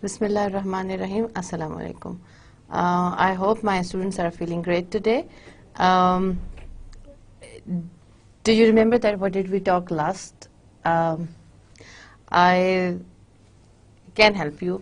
Bismillah ar-Rahman ar-Rahim. Assalamu alaikum. I hope my students are feeling great today. Do you remember that what did we talk last? I can help you.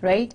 right?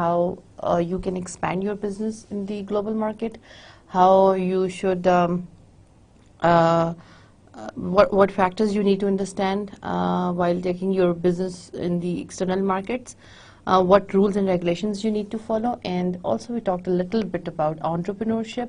how you can expand your business in the global market, how you should what factors you need to understand while taking your business in the external markets, what rules and regulations you need to follow, and also we talked a little bit about entrepreneurship.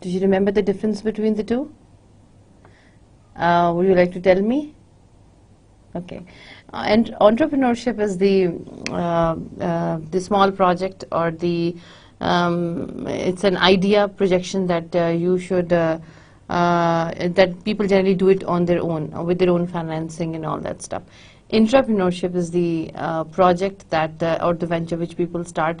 Do you remember the difference between the two? Would you like to tell me? Okay, and entrepreneurship is the small project or the it's an idea projection that you should that people generally do it on their own with their own financing and all that stuff. Intrapreneurship is the project that or the venture which people start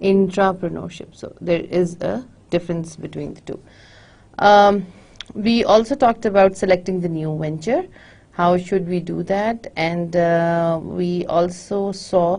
intrapreneurship. So there is a difference between the two. We also talked about selecting the new venture. How should we do that? And we also saw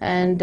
and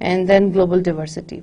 and then global diversity,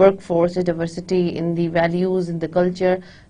workforce, diversity in the values, in the culture,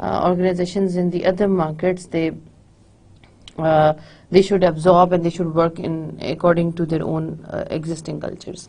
organizations in the other markets they should absorb and they should work in according to their own existing cultures.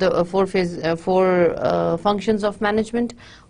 The four functions of management.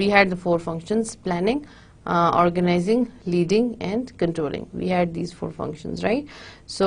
we had the 4 functions: planning, organizing, leading, and controlling. We had these 4 functions, right? So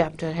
chapter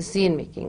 decision making,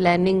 planning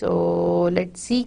So let's see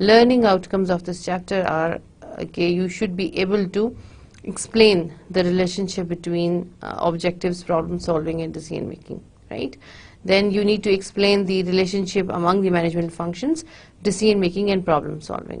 Learning outcomes of this chapter are okay, you should be able to explain the relationship between objectives, problem solving and decision making, right? Then you need to explain the relationship among the management functions, decision making and problem solving.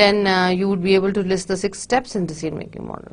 Then you would be able to list the 6 steps in decision making model.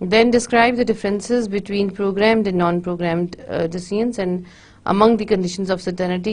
Then describe the differences between programmed and non-programmed decisions and among the conditions of certainty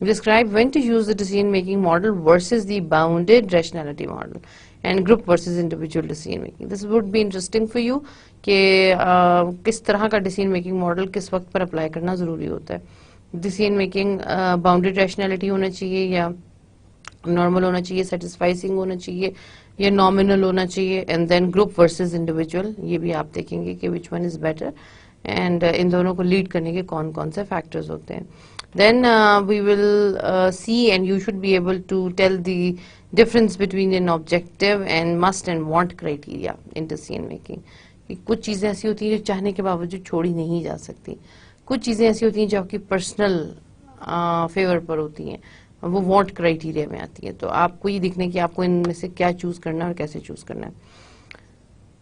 Describe when to use the decision making model versus the bounded rationality model and group versus individual decision making. This would be interesting for you کہ کس طرح کا decision making model کس وقت پر apply کرنا ضروری ہوتا ہے. ڈیسیژن میکنگ باؤنڈریڈ ریشنلٹی ہونا چاہیے یا نارمل ہونا چاہیے, سیٹسفائنگ ہونا چاہیے یا نامنل ہونا چاہیے, and then group versus individual, یہ بھی آپ دیکھیں گے کہ which one is better, and ان دونوں کو لیڈ کرنے کے کون کون سے فیکٹرز ہوتے ہیں. Then we will see, and you should be able to tell the difference between an objective and must and want criteria in decision making. کہ کچھ چیزیں ایسی ہوتی ہیں جو چاہنے کے باوجود چھوڑی نہیں جا سکتی, کچھ چیزیں ایسی ہوتی ہیں جو آپ کی پرسنل فیور پر ہوتی ہیں, وہ وانٹ کرائٹیریا میں آتی ہیں. تو آپ کو یہ دیکھنا ہے کہ آپ کو ان میں سے کیا چوز کرنا ہے اور کیسے چوز کرنا ہے.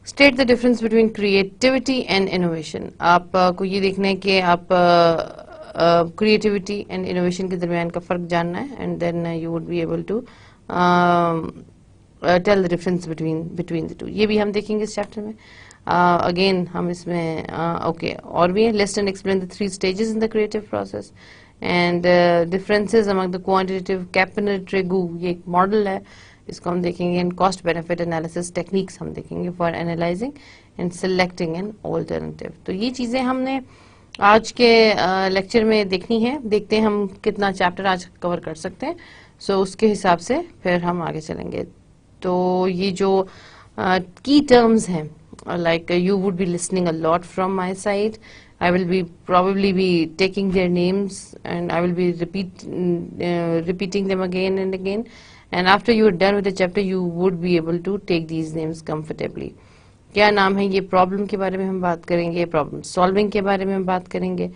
State the difference between creativity and innovation. آپ کو یہ دیکھنا ہے کہ آپ کریٹیوٹی اینڈ انوویشن کے درمیان کا فرق جاننا ہے, and then you would be able to tell the difference between the two. یہ بھی ہم دیکھیں گے اس چیپٹر میں. اگین ہم اس میں اوکے اور بھی ہیں. List and explain the 3 stages in the creative process and differences among the quantitative Kaplan-Tregu, یہ ایک ماڈل ہے, اس کو ہم دیکھیں گے. And cost benefit analysis techniques ہم دیکھیں گے for analysing and selecting an alternative. تو یہ چیزیں ہم نے آج کے لیکچر میں دیکھنی ہے. دیکھتے ہیں ہم کتنا چیپٹر آج کور کر سکتے ہیں, سو اس کے حساب سے پھر ہم آگے چلیں گے. تو یہ جو کی ٹرمز ہیں, like you would be listening a lot from my side. I will be probably be taking their names and I will be repeating them again and again, and after you are done with the chapter you would be able to take these names comfortably. کیا نام ہے؟ یہ problem کے بارے میں ہم بات کریں گے, پرابلم سالونگ کے بارے میں ہم بات کریں گے,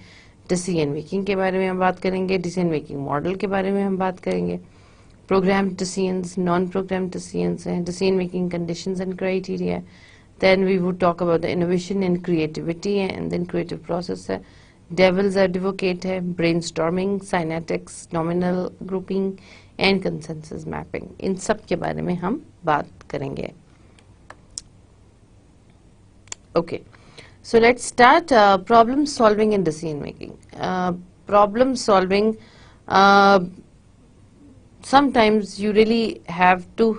ڈیسیژن میکنگ کے بارے میں ہم بات کریں گے, ڈیسیژن میکنگ ماڈل کے بارے میں ہم بات کریں گے, programme decisions, non programme decisions ہیں, decision making conditions and criteria. Then we would talk about the innovation and creativity, and then creative process ہے, devil's advocate ہے, brainstorming, synaptics, nominal grouping and consensus mapping. ان سب کے بارے میں ہم بات کریں گے. Okay, so let's start problem solving and decision making. Problem solving, sometimes you really have to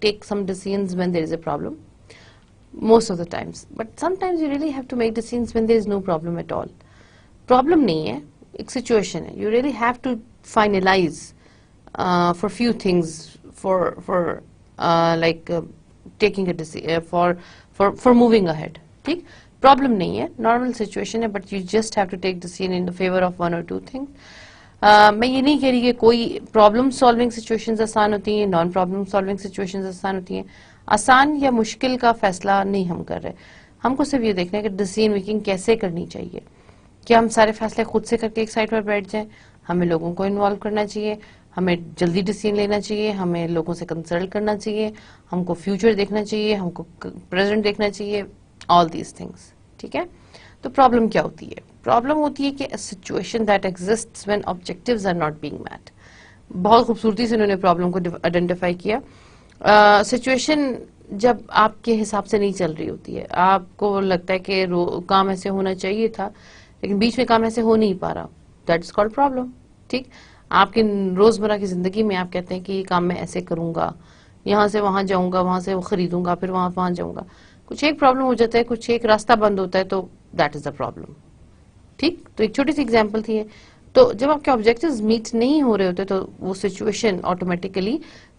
take some decisions when there is a problem. Most of the times, but sometimes you really have to make decisions when there is no problem at all. Problem نہیں ہے, ایک situation ہے. You really have to finalize for few things for like taking a decision for moving ahead. ٹھیک, problem نہیں ہے, normal situation ہے, but you just have to take decision in the favor of one or two things. میں یہ نہیں کہہ رہی کہ کوئی پرابلم سالونگ سچویشنز آسان ہوتی ہیں, نان پرابلم سالونگ سچویشنز آسان ہوتی ہیں. آسان یا مشکل کا فیصلہ نہیں ہم کر رہے, ہم کو صرف یہ دیکھنا ہے کہ ڈیسیژن میکنگ کیسے کرنی چاہیے. کیا ہم سارے فیصلے خود سے کر کے ایک سائڈ پر بیٹھ جائیں؟ ہمیں لوگوں کو انوالو کرنا چاہیے, ہمیں جلدی ڈیسیژن لینا چاہیے, ہمیں لوگوں سے کنسلٹ کرنا چاہیے, ہم کو فیوچر دیکھنا چاہیے, ہم کو پریزنٹ دیکھنا چاہیے, آل دیز تھنگس. ٹھیک ہے, تو پرابلم کیا ہوتی ہے؟ پرابلم ہوتی ہے کہ situation that exists when objectives are not being met. بہت خوبصورتی سے انہوں نے پرابلم کو آئیڈینٹیفائی کیا. سچویشن جب آپ کے حساب سے نہیں چل رہی ہوتی ہے, آپ کو لگتا ہے کہ کام ایسے ہونا چاہیے تھا لیکن بیچ میں کام ایسے ہو نہیں پا رہا, دیٹ از کالڈ پرابلم. ٹھیک, آپ کی روزمرہ کی زندگی میں آپ کہتے ہیں کہ یہ کام میں ایسے کروں گا, یہاں سے وہاں جاؤں گا, وہاں سے وہ خریدوں گا, پھر وہاں جاؤں گا, کچھ ایک پرابلم ہو جاتا ہے, کچھ ایک راستہ بند ہوتا ہے, تو دیٹ از دا پرابلم. ٹھیک, تو ایک چھوٹی سی ایگزامپل تھی. تو جب آپ کے آبجیکٹیوز میٹ نہیں ہو رہے ہوتے تو وہ سچویشن آٹومیٹیکلی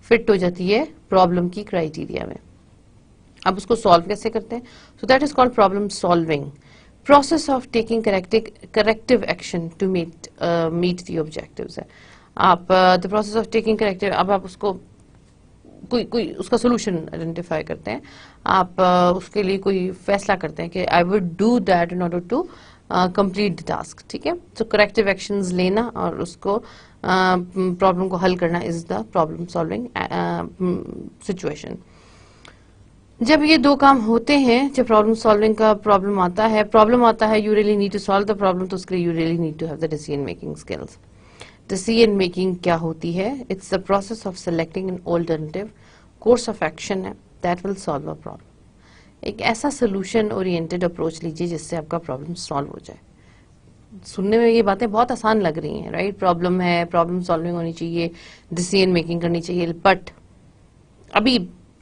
فٹ ہو جاتی ہے پرابلم کی کرائٹیریا میں. اب اس کو سالو کیسے کرتے ہیں؟ So that is called problem solving, process of taking corrective action to meet the objectives ہے. آپ the process of taking corrective, اب آپ اس کو کوئی اس کا سولوشن آئیڈینٹیفائی کرتے ہیں, آپ اس کے لیے کوئی فیصلہ کرتے ہیں کہ I would do that in order to complete the task. ٹھیک ہے, تو کریکٹیو ایکشنز لینا اور اس کو پرابلم کو حل کرنا از دا پرابلم سالونگ سچویشن. جب یہ دو کام ہوتے ہیں, جب پرابلم سالونگ کا پرابلم آتا ہے, you really need to solve the problem, تو اس کے لیے you really need to have the decision making skills. Decision making کیا ہوتی ہے؟ It's the process of selecting an alternative course of action ہے that will solve a problem. ایک ایسا سولوشن اورینٹیڈ اپروچ لیجیے جس سے آپ کا پرابلم سالو ہو جائے. سننے میں یہ باتیں بہت آسان لگ رہی ہیں, رائٹ؟ پرابلم ہے, پرابلم سالونگ ہونی چاہیے, ڈیسیژن میکنگ کرنی چاہیے, بٹ ابھی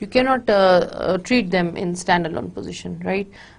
You cannot treat them in standalone position, right?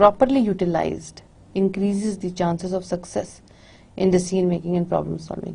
properly utilized increases the chances of success in decision making and problem solving.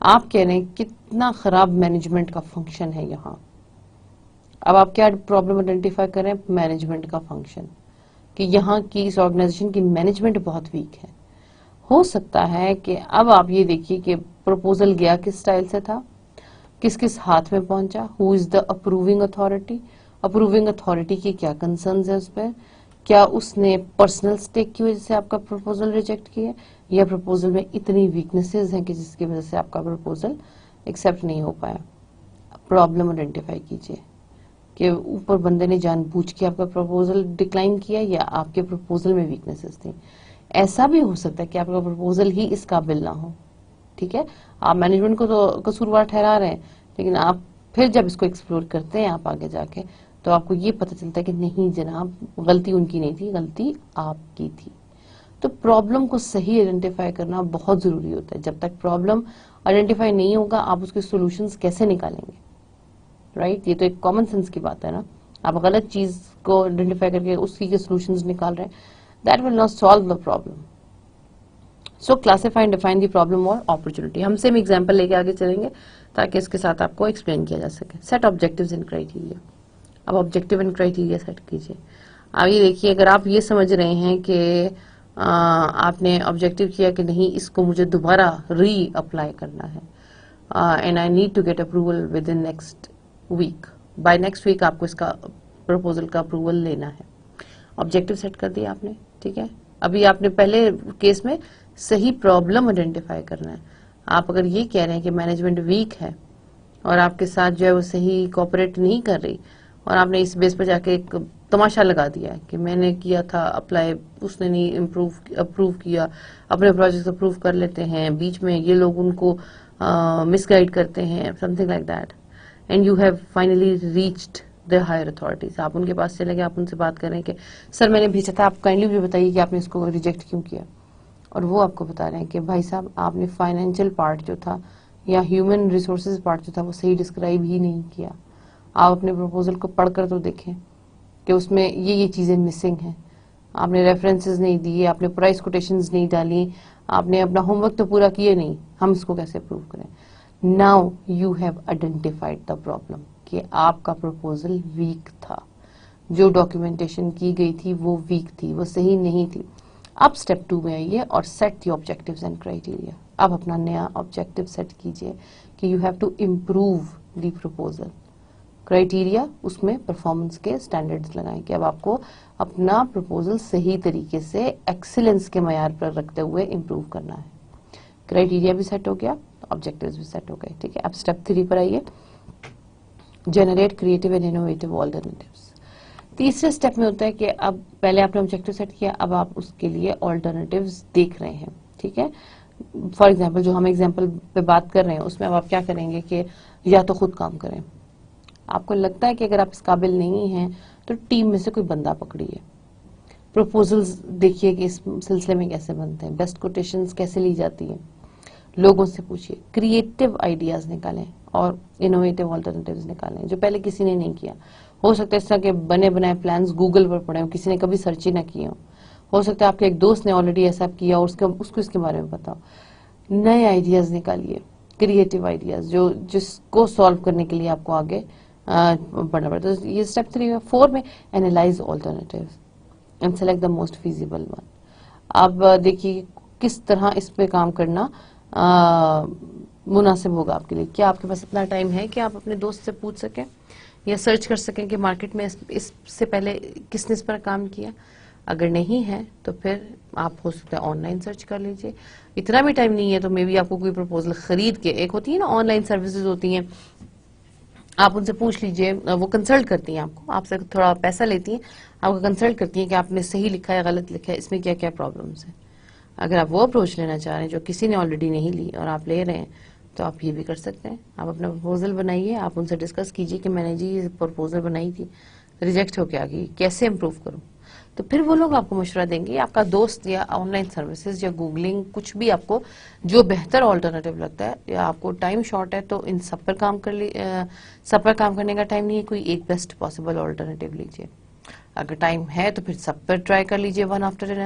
آپ کہہ رہے ہیں کتنا خراب مینجمنٹ کا فنکشن ہے یہاں. اب آپ کیا پرابلم آئیڈینٹیفائی کریں؟ مینجمنٹ کا فنکشن، کہ یہاں کی اس آرگنائزیشن کی مینجمنٹ بہت ویک ہے. ہو سکتا ہے کہ اب آپ یہ دیکھیے کہ پروپوزل گیا کس سٹائل سے تھا، کس کس ہاتھ میں پہنچا، ہو از دا اپروونگ اتھارٹی، اپروونگ اتھارٹی کی کیا کنسرنز ہے اس پہ، کیا اس نے پرسنل سٹیک کی وجہ سے آپ کا پروپوزل ریجیکٹ کیا، یا پروپوزل میں اتنی ویکنیسز ہیں کہ جس کی وجہ سے آپ کا پروپوزل ایکسیپٹ نہیں ہو پایا. پرابلم آئیڈینٹیفائی کیجیے کہ اوپر بندے نے جان بوجھ کے آپ کا پروپوزل ڈکلائن کیا یا آپ کے پروپوزل میں ویکنیسز تھیں. ایسا بھی ہو سکتا ہے کہ آپ کا پروپوزل ہی اس قابل نہ ہو. ٹھیک ہے، آپ مینجمنٹ کو تو قصوروار ٹھہرا رہے ہیں، لیکن آپ پھر جب اس کو ایکسپلور کرتے ہیں آپ آگے جا کے، تو آپ کو یہ پتہ چلتا ہے کہ نہیں جناب، غلطی ان کی نہیں تھی، غلطی آپ کی تھی. تو پرابلم کو صحیح آئیڈینٹیفائی کرنا بہت ضروری ہوتا ہے. جب تک پرابلم آئیڈینٹیفائی نہیں ہوگا آپ اس کے سولوشنز کیسے نکالیں گے؟ رائٹ، یہ تو ایک کامن سینس کی بات ہے نا. آپ غلط چیز کو آئیڈینٹیفائی کر کے اس کی سولوشنز نکال رہے ہیں، that will not solve the problem. So classify and define the problem اور اپرچونٹی. ہم سیم ایگزامپل لے کے آگے چلیں گے تاکہ اس کے ساتھ آپ کو ایکسپلین کیا جا سکے. Set objectives and criteria. اب آبجیکٹیو اینڈ کرائٹیریا سیٹ کیجیے. اب یہ دیکھیے، اگر آپ یہ سمجھ رہے ہیں کہ آپ نے آبجیکٹیو کیا کہ نہیں اس کو مجھے دوبارہ ری اپلائی کرنا ہے، and I need to get approval within next week, by next week آپ کو اس کا پروپوزل کا اپروول لینا ہے. آبجیکٹیو سیٹ کر دیا آپ نے. ٹھیک ہے، ابھی آپ نے پہلے کیس میں صحیح پرابلم آئیڈینٹیفائی کرنا ہے. آپ اگر یہ کہہ رہے ہیں کہ مینجمنٹ ویک ہے اور آپ کے ساتھ جو ہے وہ صحیح کوآپریٹ نہیں کر رہی، اور آپ نے اس بیس پر جا کے ایک تماشا لگا دیا ہے کہ میں نے کیا تھا اپلائی، اس نے نہیں اپروو کیا، اپنے پروجیکٹ اپروو کر لیتے ہیں، بیچ میں یہ لوگ ان کو مس گائڈ کرتے ہیں، something like that, and you have finally reached the higher authorities. آپ ان کے پاس چلے گئے، آپ ان سے بات کر رہے ہیں کہ سر میں نے بھیجا تھا، آپ کائنڈلی بھی بتائیے کہ آپ نے اس کو ریجیکٹ کیوں کیا. اور وہ آپ کو بتا رہے ہیں کہ بھائی صاحب آپ نے فائنینشیل پارٹ جو تھا یا ہیومن ریسورسز پارٹ جو تھا وہ صحیح ڈسکرائب ہی نہیں کیا. آپ اپنے پروپوزل کو پڑھ کر تو دیکھیں کہ اس میں یہ چیزیں مسنگ ہیں. آپ نے ریفرنسز نہیں دیے، آپ نے پرائس کوٹیشنز نہیں ڈالی، آپ نے اپنا ہوم ورک تو پورا کیے نہیں، ہم اس کو کیسے پروو کریں؟ Now you have identified the problem کہ آپ کا پروپوزل ویک تھا، جو ڈاکیومنٹیشن کی گئی تھی وہ ویک تھی، وہ صحیح نہیں تھی. اب اسٹیپ 2 میں آئیے اور set the objectives and criteria. اب اپنا نیا آبجیکٹیو سیٹ کیجیے کہ you have to improve the proposal. Criteria اس میں پرفارمنس کے سٹینڈرڈز لگائیں کہ اب آپ کو اپنا پروپوزل صحیح طریقے سے ایکسیلنس کے معیار پر رکھتے ہوئے امپروو کرنا ہے. کرائٹیریا بھی سیٹ ہو گیا، آبجیکٹیوز بھی سیٹ ہو گئے. ٹھیک ہے، اب اسٹیپ 3 پر آئیے، generate creative and innovative alternatives. تیسرے سٹیپ میں ہوتا ہے کہ اب پہلے آپ نے آبجیکٹیو سیٹ کیا، اب آپ اس کے لیے آلٹرنیٹیوز دیکھ رہے ہیں. ٹھیک ہے، فار ایگزامپل جو ہم ایگزامپل پہ بات کر رہے ہیں اس میں اب آپ کیا کریں گے کہ یا تو خود کام کریں. آپ کو لگتا ہے کہ اگر آپ اس قابل نہیں ہیں تو ٹیم میں سے کوئی بندہ پکڑیے. پروپوزلز دیکھیے کہ اس سلسلے میں کیسے بنتے ہیں، بیسٹ کوٹیشنز کیسے لی جاتی ہیں، لوگوں سے پوچھیے، کریٹو آئیڈیاز نکالیں اور انوویٹو آلٹرنیٹیوز نکالیں جو پہلے کسی نے نہیں کیا. ہو سکتا ہے اس طرح کے بنے بنائے پلانز گوگل پر پڑے ہوں، کسی نے کبھی سرچ ہی نہ کیے ہوں. ہو سکتا ہے آپ کے ایک دوست نے آلریڈی ایسا کیا اور اس کو اس کے بارے میں پتا ہو. نئے آئیڈیاز نکالیے، کریٹو آئیڈیاز جو جس کو سالو کرنے کے لیے آپ کو آگے بڑھنا پڑتا ہے. یہ اسٹیپ 3 میں 4 میں analyse alternatives and select the most feasible one. اب دیکھیے کس طرح اس پہ کام کرنا مناسب ہوگا آپ کے لیے. کیا آپ کے پاس اتنا ٹائم ہے کہ آپ اپنے دوست سے پوچھ سکیں یا سرچ کر سکیں کہ مارکیٹ میں اس سے پہلے کس نے اس پر کام کیا؟ اگر نہیں ہے تو پھر آپ ہو سکتا ہے آن لائن سرچ کر لیجئے. اتنا بھی ٹائم نہیں ہے تو مے بی آپ کو کوئی پروپوزل خرید کے، ایک ہوتی ہے نا آن لائن سروسز ہوتی ہیں، آپ ان سے پوچھ لیجئے، وہ کنسلٹ کرتی ہیں آپ سے تھوڑا پیسہ لیتی ہیں، آپ کو کنسلٹ کرتی ہیں کہ آپ نے صحیح لکھا ہے غلط لکھا ہے، اس میں کیا کیا پرابلمس ہیں. اگر آپ وہ اپروچ لینا چاہ رہے ہیں جو کسی نے آلریڈی نہیں لی اور آپ لے رہے ہیں تو آپ یہ بھی کر سکتے ہیں. آپ اپنا پرپوزل بنائیے، آپ ان سے ڈسکس کیجئے کہ میں نے جی یہ پرپوزل بنائی تھی، ریجیکٹ ہو کے آ گئی، کیسے امپروو کروں. تو پھر وہ لوگ آپ کو مشورہ دیں گے. آپ کا دوست یا آن لائن سروسز یا گوگلنگ کچھ بھی آپ کو جو بہتر آلٹرنیٹیو لگتا ہے، یا آپ کو ٹائم شارٹ ہے تو ان سب پر کام کرنے کا ٹائم نہیں ہے، کوئی ایک بیسٹ پاسبل آلٹرنیٹیو لیجیے. اگر ٹائم ہے تو پھر سب پر ٹرائی کر لیجیے one after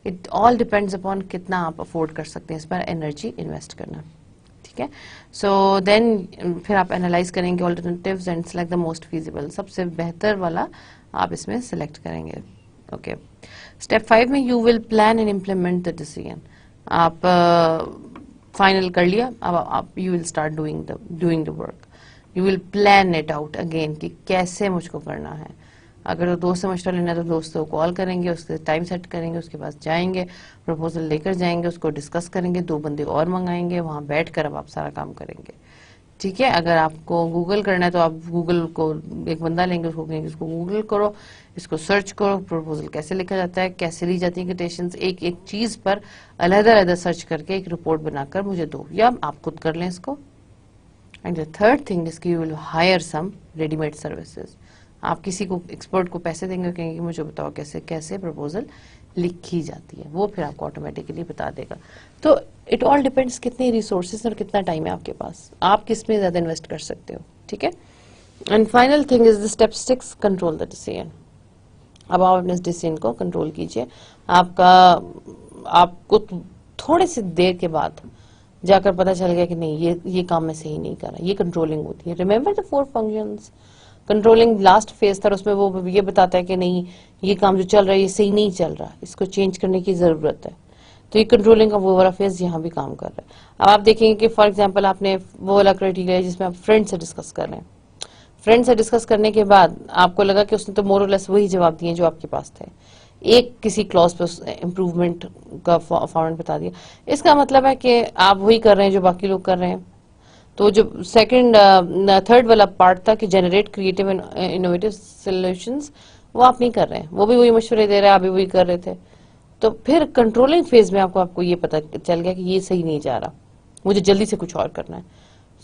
it all depends upon کتنا آپ افورڈ کر سکتے ہیں اس پر انرجی انویسٹ کرنا. ٹھیک ہے. سو دین پھر آپ انالائز کریں گے alternatives and select the most feasible, سب سے بہتر والا آپ اس میں سلیکٹ کریں گے. اوکے, اسٹیپ 5 میں you will plan and implement the decision. آپ فائنل کر لیا, اب آپ you will start doing the work. You will plan it out again کہ کیسے مجھ کو کرنا ہے. اگر دوست سے مشورہ لینا ہے تو دوست کو کال کریں گے, اس کے ٹائم سیٹ کریں گے, اس کے پاس جائیں گے, پروپوزل لے کر جائیں گے, اس کو ڈسکس کریں گے, 2 بندے اور منگائیں گے, وہاں بیٹھ کر اب آپ سارا کام کریں گے. ٹھیک ہے, اگر آپ کو گوگل کرنا ہے تو آپ گوگل کو ایک بندہ لیں گے, اس کو کہیں گے اس کو گوگل کرو, اس کو سرچ کرو, پروپوزل کیسے لکھا جاتا ہے, کیسے لی جاتی ہیں کوٹیشنز, ایک ایک چیز پر علیحدہ علیحدہ سرچ کر کے ایک رپورٹ بنا کر مجھے دو, یا آپ خود کر لیں اس کو. And the third thing is کہ you will hire some ready made services. آپ کسی کو ایکسپرٹ کو پیسے دیں گے, کہیں گے مجھے بتاؤ کیسے کیسے پروپوزل لکھی جاتی ہے, وہ پھر آپ کو آٹومیٹکلی بتا دے گا. تو اٹ آل ڈیپینڈس کتنے ریسورسز اور کتنا ٹائم ہے آپ کے پاس, آپ کس میں زیادہ انویسٹ کر سکتے ہو. ٹھیک ہے. And final thing is the step 6, control the decision. اب آپ اپنے ڈیسیژن کو کنٹرول کیجئے. آپ کو تھوڑے سے دیر کے بعد جا کر پتا چل گیا کہ نہیں یہ کام میں صحیح نہیں کر رہا, یہ کنٹرولنگ ہوتی ہے. Remember the 4 functions. Controlling last phase تھا, اس میں وہ یہ بتاتا ہے کہ نہیں یہ کام جو چل رہا ہے یہ صحیح نہیں چل رہا, اس کو چینج کرنے کی ضرورت ہے. تو یہ کنٹرولنگ کا وہ والا فیز یہاں بھی کام کر رہا ہے. اب آپ دیکھیں گے کہ فار ایگزامپل آپ نے وہ والا کرائٹیریا ہے جس میں آپ فرینڈ سے ڈسکس کر رہے ہیں. فرینڈ سے ڈسکس کرنے کے بعد آپ کو لگا کہ اس نے تو مور اور لیس وہی جواب دیے جو آپ کے پاس تھے, ایک کسی کلاس پہ امپروومنٹ کا فارمٹ بتا دیا. اس کا مطلب ہے کہ آپ وہی کر رہے ہیں جو باقی لوگ کر رہے ہیں. تو جو تھرڈ والا پارٹ تھا کہ generate creative and innovative solutions, وہ آپ نہیں کر رہے ہیں, وہ بھی وہی مشورے دے رہے ہیں, آپ بھی وہی کر رہے تھے. تو پھر کنٹرولنگ فیز میں آپ کو یہ پتا چل گیا کہ یہ صحیح نہیں جا رہا, مجھے جلدی سے کچھ اور کرنا ہے.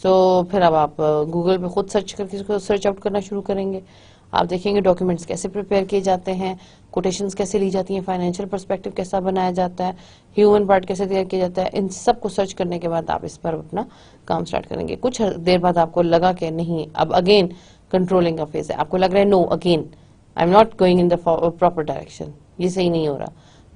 سو پھر اب آپ گوگل پہ خود سرچ کر کے اس کو سرچ آؤٹ کرنا شروع کریں گے. آپ دیکھیں گے ڈاکیومنٹس کیسے پریپیئر کیے جاتے ہیں, کوٹیشنز کیسے لی جاتی ہیں, فائنینشیل پرسپیکٹو کیسا بنایا جاتا ہے, ہیومن پارٹ کیسے تیار کیا جاتا ہے. ان سب کو سرچ کرنے کے بعد آپ اس پر اپنا کام سٹارٹ کریں گے. کچھ دیر بعد آپ کو لگا کہ نہیں اب اگین کنٹرولنگ کا فیز ہے, آپ کو لگ رہا ہے no again I am not going in the proper direction, یہ صحیح نہیں ہو رہا.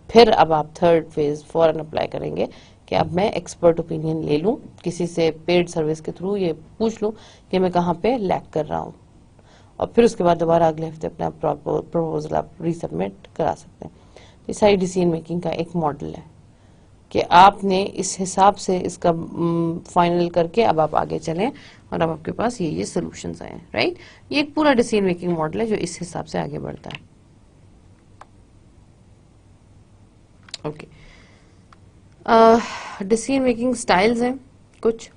پھر اب آپ تھرڈ فیز فوراً اپلائی کریں گے کہ اب میں ایکسپرٹ اوپینین لے لوں, کسی سے پیڈ سروس کے تھرو یہ پوچھ لوں کہ میں کہاں پہ لیک کر رہا ہوں, اور پھر اس کے بعد دوبارہ اگلے ہفتے اپنا پروپوزل آپ ری سبمٹ کرا سکتے ہیں. یہ ساری ڈیسیژن میکنگ کا ایک ماڈل ہے کہ آپ نے اس حساب سے اس کا فائنل کر کے اب آپ آگے چلیں اور اب آپ کے پاس یہ سولوشنز آئے ہیں. رائٹ, یہ ایک پورا ڈیسیژن میکنگ ماڈل ہے جو اس حساب سے آگے بڑھتا ہے. اوکے, ڈیسیژن میکنگ سٹائلز ہیں کچھ.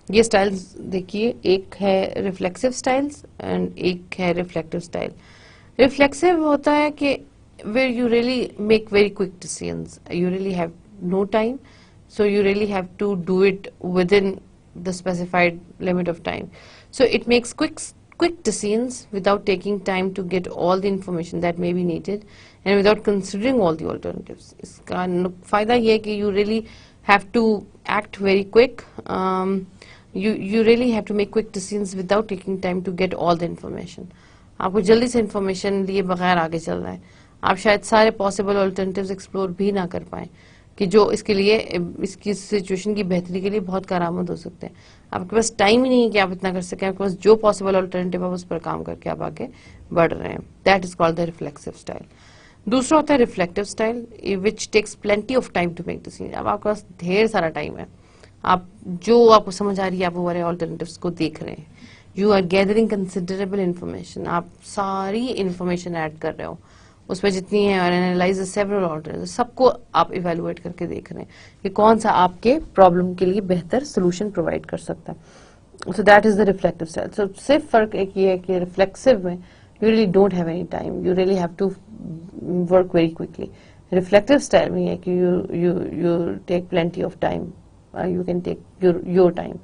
یہ سٹائلز دیکھیے, ایک ہے ریفلیکسو سٹائلز اینڈ ایک ہے ریفلیکٹیو سٹائل. ریفلیکسو ہوتا ہے کہ where you really make very quick decisions, you really have no time, so you really have to do it within the specified limit of time. So it makes quick decisions without taking time to get all the information that may be needed and without considering all the alternatives. اس کا فائدہ یہ ہے کہ you really have to act very quick. You really have to make quick decisions without taking time to get all the information. آپ کو جلدی سے information لیے بغیر آگے چل رہا ہے. آپ شاید سارے پاسبل آلٹرنیٹیوز ایکسپلور بھی نہ کر پائیں کہ جو اس کے لیے اس کی سچویشن کی بہتری کے لیے بہت کارآمد ہو سکتے ہیں. آپ کے پاس ٹائم ہی نہیں ہے کہ آپ اتنا کر سکیں, آپ کے پاس جو پاسبل آلٹرنیٹیو ہے اس پر کام کر کے آپ آگے بڑھ رہے ہیں. That is called the reflexive style. دوسرا ہوتا ہے reflective style, which takes plenty of time to make decision. اب آپ کے پاس ڈھیر سارا ٹائم ہے, آپ جو آپ کو سمجھ آ رہی ہے آپ وہ والے آلٹرنیٹیوز کو دیکھ رہے ہیں. You are gathering considerable information, آپ ساری انفارمیشن ایڈ کر رہے ہو اس پہ جتنی ہے, اور اینالائز سیورل آلٹرنیٹیوز, سب کو آپ ایویلویٹ کر کے دیکھ رہے ہیں کہ کون سا آپ کے پرابلم کے لیے بہتر سولوشن پرووائڈ کر سکتا ہے. So that is the reflective style. So صرف فرق ایک یہ ہے کہ ریفلیکسو میں you really don't have any time, you really have to work very quickly. Reflective style میں یہ ہے کہ you take plenty of time, you can take your time,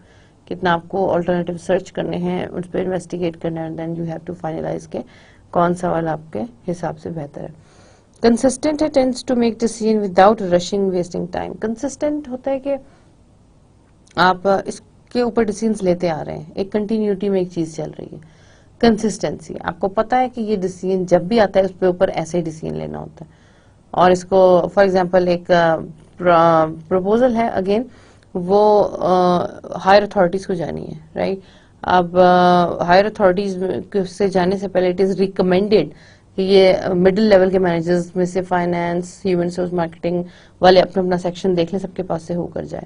کتنا آپ کو آلٹرنیٹیو سرچ کرنے ہیں, اس پہ انویسٹیگیٹ کرنا ہے, then you have to finalise کے کون سا والا آپ کے حساب سے بہتر ہے. کنسسٹنٹ ہے, tends to make decision without rushing wasting time. Consistent ہوتا ہے کہ آپ اس کے اوپر ڈیسیژنز لیتے آ رہے ہیں, ایک کنٹینیوٹی میں ایک چیز چل رہی ہے. کنسسٹنسی, آپ کو پتا ہے کہ یہ ڈیسیژن جب بھی آتا ہے اس پہ اوپر ایسے ہی ڈیسیژن لینا ہوتا ہے. اور اس کو فار ایگزامپل ایک پروپوزل ہے, اگین وہ ہائر اتھارٹیز کو جانی ہے, رائٹ. اب ہائر اتھارٹیز سے جانے سے پہلے اٹ از ریکمینڈیڈ کہ یہ مڈل لیول کے مینیجرز میں سے فائنانس, ہیومن ریسورس مارکیٹنگ والے اپنا اپنا سیکشن دیکھ لیں, سب کے پاس سے ہو کر جائے.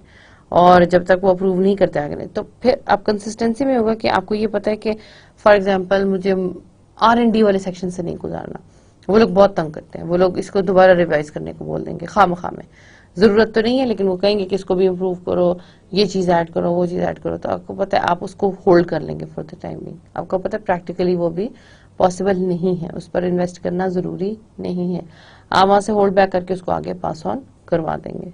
اور جب تک وہ اپروو نہیں کرتے آگے نہیں, تو پھر آپ کنسسٹنسی میں ہوگا کہ آپ کو یہ پتا ہے کہ فار ایگزامپل مجھے R&D والے سیکشن سے نہیں گزارنا. وہ لوگ بہت تنگ کرتے ہیں, وہ لوگ اس کو دوبارہ ریوائز کرنے کو بول دیں گے خواہ مخواہ میں. ضرورت تو نہیں ہے لیکن وہ کہیں گے کہ اس کو بھی امپروو کرو, یہ چیز ایڈ کرو, وہ چیز ایڈ کرو. تو آپ کو پتا ہے آپ اس کو ہولڈ کر لیں گے فار دا ٹائمنگ. آپ کو پتا ہے پریکٹیکلی وہ بھی پاسبل نہیں ہے, اس پر انویسٹ کرنا ضروری نہیں ہے. آپ وہاں سے ہولڈ بیک کر کے اس کو آگے پاس آن کروا دیں گے.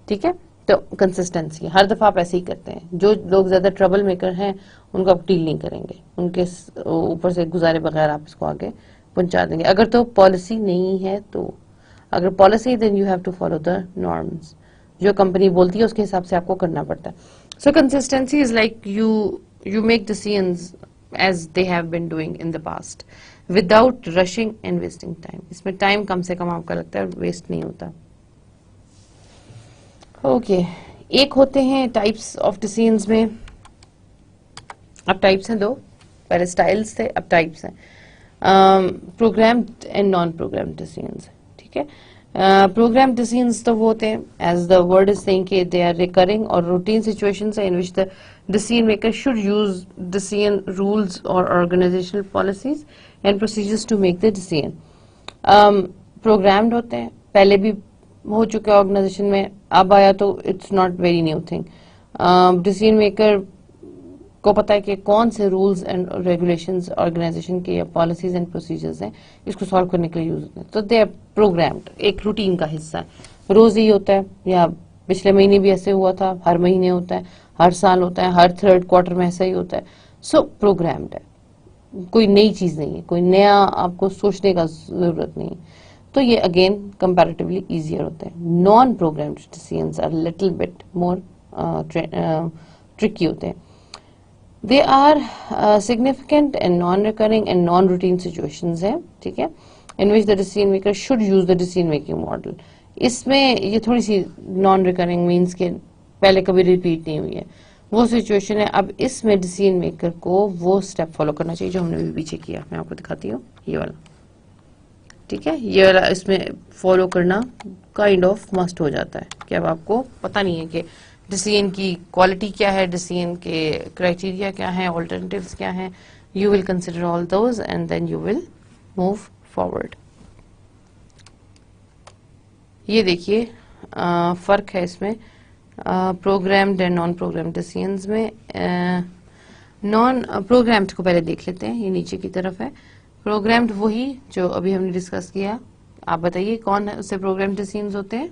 ٹھیک ہے, تو کنسسٹنسی ہر دفعہ آپ ایسے ہی کرتے ہیں. جو لوگ زیادہ ٹربل میکر ہیں ان کو آپ ڈیل نہیں کریں گے, ان کے اوپر سے گزارے بغیر آپ اس کو آگے پہنچا دیں گے. اگر تو پالیسی نہیں ہے تو, اگر policy then you have to follow the norms. جو کمپنی بولتی ہے اس کے حساب سے آپ کو کرنا پڑتا ہے. So consistency is like you make decisions as they have been doing in the past without rushing and wasting time. اس میں ٹائم کم سے کم آپ کا لگتا ہے ویسٹ نہیں ہوتا. اوکے, ایک ہوتے ہیں ٹائپس آف ڈیسیژنز میں. اب ٹائپس ہیں دو, پہلے اسٹائلس تھے اب ٹائپس ہیں. Programmed and non programmed decisions. ٹھیک ہے, پروگرام ڈیسیژنز تو وہ ہوتے ہیں as the word is saying کہ دے آر ریکرنگ اور routine situations in which the decision maker should use decision rules اور organisational policies and procedures to make the decision. Programmed ہوتے ہیں, پہلے بھی ہو چکے آرگنائزیشن میں, اب آیا تو it's not very new thing. Decision maker کو پتا ہے کہ کون سے رولز اینڈ ریگولیشنز آرگنائزیشن کے یا پالیسیز اینڈ پروسیجرز ہیں, اس کو سالو کرنے کے لیے یوز ہوتے ہیں. تو دے آر پروگرامڈ, ایک روٹین کا حصہ ہے. روز ہی ہوتا ہے, یا پچھلے مہینے بھی ایسے ہوا تھا, ہر مہینے ہوتا ہے, ہر سال ہوتا ہے, ہر تھرڈ کوارٹر میں ایسا ہی ہوتا ہے. سو پروگرامڈ ہے, کوئی نئی چیز نہیں ہے, کوئی نیا آپ کو سوچنے کا ضرورت نہیں. تو یہ اگین کمپیریٹیولی ایزیئر ہوتے ہیں. Non programmed decisions are little bit more tricky ہوتے ہیں. They are significant and non-recurring and non-routine situations ہیں, ٹھیک ہے, in which the decision maker should use the decision making model. اس میں یہ تھوڑی سی نان ریکرنگ مینس کہ پہلے کبھی ریپیٹ نہیں ہوئی ہے, وہ سچویشن ہے. اب اس میں ڈیسیژن میکر کو وہ اسٹیپ فالو کرنا چاہیے جو ہم نے بھی پیچھے کیا. میں آپ کو دکھاتی ہوں یہ والا. ٹھیک ہے, یہ والا اس میں فالو کرنا کائنڈ آف مسٹ ہو جاتا ہے کہ اب آپ کو پتہ نہیں ہے کہ ڈیسیژن کی کوالٹی کیا ہے, ڈیسیژن کے کرائٹیریا کیا ہیں, آلٹرنیٹیوز کیا ہیں. You will consider all those and then you will move forward. یہ دیکھیے فرق ہے اس میں programmed and non programmed decisions میں. نان پروگرامڈ کو پہلے دیکھ لیتے ہیں, یہ نیچے کی طرف ہے. پروگرامڈ وہی جو ابھی ہم نے ڈسکس کیا. آپ بتائیے کون سے پروگرامڈ ڈیسیژنز ہوتے ہیں؟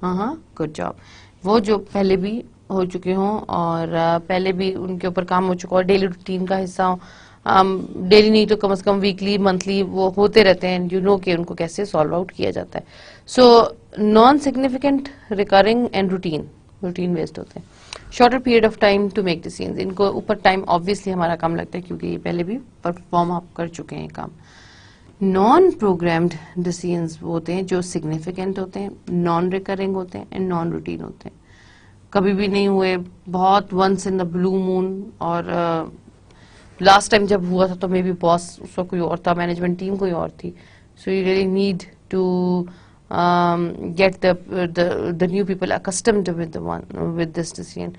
ہاں, گڈ جاب. وہ جو پہلے بھی ہو چکے ہوں اور پہلے بھی ان کے اوپر کام ہو چکا ہو, ڈیلی روٹین کا حصہ ہو. ڈیلی نہیں تو کم از کم ویکلی منتھلی وہ ہوتے رہتے ہیں, یو نو کہ ان کو کیسے سالو آؤٹ کیا جاتا ہے. So non significant, recurring and routine based ہوتے ہیں. Shorter period of time to make decisions, ان کو اوپر ٹائم آبویسلی ہمارا کم لگتا ہے کیونکہ یہ پہلے بھی پرفارم آپ کر چکے ہیں کام. نان پروگرامڈ ڈیسیژنز ہوتے ہیں جو سگنیفیکینٹ ہوتے ہیں, نان ریکرنگ ہوتے ہیں اینڈ نان روٹین ہوتے ہیں. کبھی بھی نہیں ہوئے, بہت ونس ان دا بلو مون, اور لاسٹ ٹائم جب ہوا تھا تو مے بی باس اس کا کوئی اور تھا, مینجمنٹ ٹیم کوئی اور تھی. So you really need to get the new people accustomed with this decision.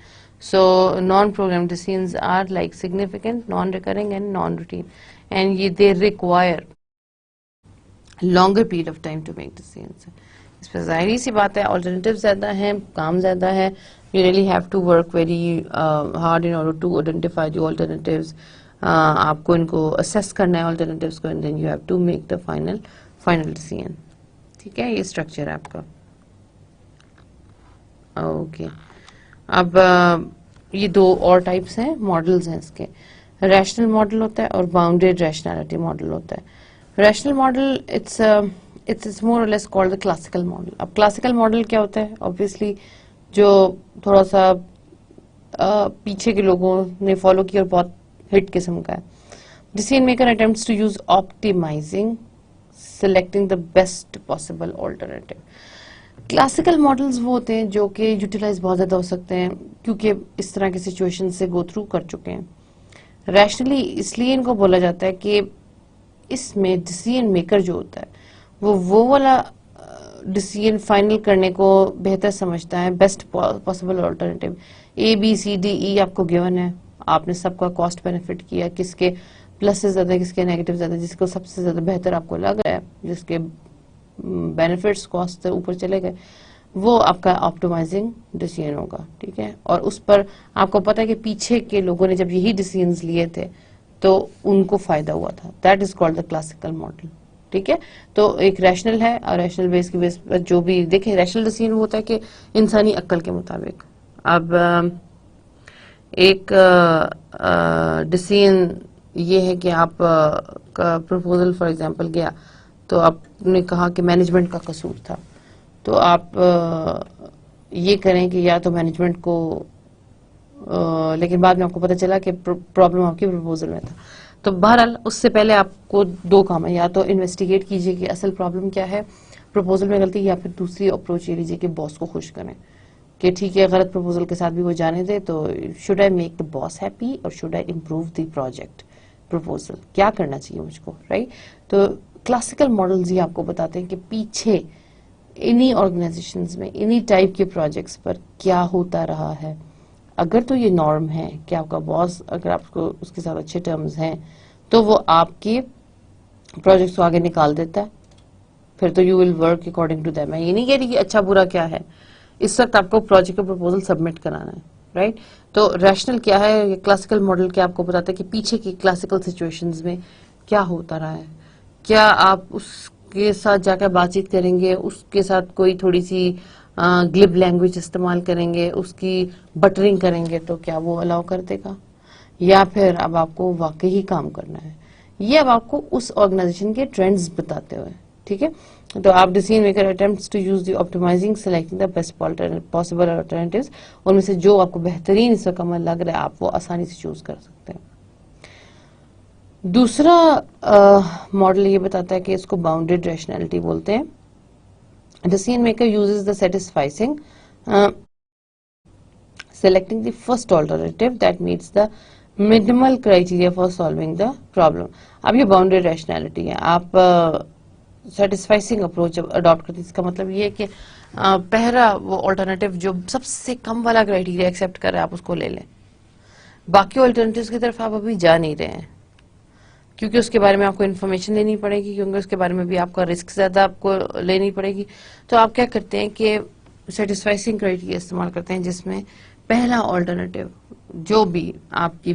So non-programmed decisions are like significant, non-recurring and non-routine, and they require longer period of time to make decisions. اس پہ ظاہری سی بات ہے, alternative زیادہ ہیں, کام زیادہ ہے. You really have to work very hard in order to identify the alternatives. آپ کو ان کو assess کرنا ہے alternatives کو, and then you have to make the final decision. ٹھیک ہے, یہ اسٹرکچر ہے آپ کا. اوکے, اب یہ دو اور ٹائپس ہیں, ماڈلز ہیں اس کے. ریشنل ماڈل ہوتا ہے اور باؤنڈیڈ ریشنالٹی ماڈل ہوتا ہے. ریشنل ماڈل اٹس مور اور لیس کالڈ دا کلاسیکل ماڈل. اب کلاسیکل ماڈل کیا ہوتا ہے؟ obviously جو تھوڑا سا پیچھے کے لوگوں نے فالو کیا اور بہت ہٹ قسم کا ہے. Decision maker attempts to use optimising selecting the best possible alternative. Classical models وہ ہوتے ہیں جو کہ یوٹیلائز بہت زیادہ ہو سکتے ہیں کیونکہ اس طرح کے سچویشن سے گو تھرو کر چکے ہیں. ریشنلی اس لیے ان کو بولا جاتا ہے کہ اس میں ڈیسیژن میکر جو ہوتا ہے وہ والا ڈیسیژن فائنل کرنے کو بہتر سمجھتا ہے. بیسٹ پاسبل آلٹرنیٹیو ABCDE آپ کو گیون ہے, آپ نے سب کا کاسٹ بینیفٹ کیا, کس کے پلس سے زیادہ کس کے نیگیٹو زیادہ, جس کو سب سے زیادہ بہتر آپ کو لگ رہا ہے, جس کے بینیفٹس کاسٹ سے اوپر چلے گئے, وہ آپ کا آپٹیمائزنگ ڈیسیژن ہوگا. ٹھیک ہے, اور اس پر آپ کو پتا ہے کہ پیچھے کے لوگوں نے جب یہی ڈیسیژنز لیے تھے تو ان کو فائدہ ہوا تھا. That is called the classical model. ٹھیک ہے, تو ایک ریشنل ہے اور ریشنل بیس کی بیس پر جو بھی دیکھیں, ریشنل ڈیسیژن ہوتا ہے کہ انسانی عقل کے مطابق. اب ایک ڈیسیژن یہ ہے کہ آپ کا پروپوزل فار ایگزامپل گیا تو آپ نے کہا کہ مینجمنٹ کا قصور تھا, تو آپ یہ کریں کہ یا تو مینجمنٹ کو لیکن بعد میں آپ کو پتہ چلا کہ پرابلم آپ کی پروپوزل میں تھا. تو بہرحال اس سے پہلے آپ کو دو کام ہے, یا تو انویسٹیگیٹ کیجئے کہ اصل پرابلم کیا ہے, پروپوزل میں غلطی, یا پھر دوسری اپروچ یہ لیجیے کہ باس کو خوش کریں کہ ٹھیک ہے غلط پروپوزل کے ساتھ بھی وہ جانے دے, تو should I make the boss happy اور should I improve the project proposal, کیا کرنا چاہیے مجھ کو, رائٹ. تو کلاسیکل ماڈلز یہ آپ کو بتاتے ہیں کہ پیچھے انہی آرگنائزیشنز میں انہی ٹائپ کے پروجیکٹس پر کیا ہوتا رہا ہے. اگر تو یہ نارم ہے کہ آپ کا باس اگر آپ کو اس کے ساتھ اچھے ٹرمز ہیں تو وہ آپ کے پروجیکٹس کو آگے نکال دیتا ہے, پھر تو you will work according to that. میں یہ نہیں کہہ رہی کہ اچھا برا کیا ہے, اس وقت آپ کو پروجیکٹ کا پروپوزل سبمٹ کرانا ہے, رائٹ. تو ریشنل کیا ہے, کلاسیکل ماڈل کیا آپ کو بتاتا ہے کہ پیچھے کی کلاسیکل سچویشنز میں کیا ہوتا رہا ہے, کیا آپ اس کے ساتھ جا کر بات چیت کریں گے, اس کے ساتھ کوئی تھوڑی سی گلب لینگویج استعمال کریں گے, اس کی بٹرنگ کریں گے تو کیا وہ الاؤ کر دے گا, یا پھر اب آپ کو واقعی کام کرنا ہے. یہ اب آپ کو اس آرگنائزیشن کے ٹرینڈز بتاتے ہوئے. ٹھیک ہے, تو آپ decision maker attempts to use the optimising selecting the best possible alternatives, ان میں سے جو آپ کو بہترین اس وقت عمل لگ رہا ہے آپ وہ آسانی سے چوز کر سکتے ہیں. دوسرا ماڈل یہ بتاتا ہے کہ اس کو باؤنڈیڈ ریشنلٹی بولتے ہیں. Decision maker uses the satisfying selecting the first alternative that meets the minimal criteria for solving the problem. اب یہ باؤنڈری ریشنلٹی ہے, آپ سیٹسفائنگ اپروچ اڈاپٹ کرتے ہیں. اس کا مطلب یہ ہے کہ پہلا وہ آلٹرنیٹیو جو سب سے کم والا کرائٹیریا ایکسپٹ کر رہا ہے آپ اس کو لے لیں, باقی آلٹرنیٹیوز کی طرف آپ ابھی جا نہیں رہے ہیں کیونکہ اس کے بارے میں آپ کو انفارمیشن لینی پڑے گی, کیونکہ اس کے بارے میں بھی آپ کا رسک زیادہ آپ کو لینی پڑے گی. تو آپ کیا کرتے ہیں کہ سیٹسفائنگ کرائٹیریا استعمال کرتے ہیں جس میں پہلا آلٹرنیٹیو جو بھی آپ کی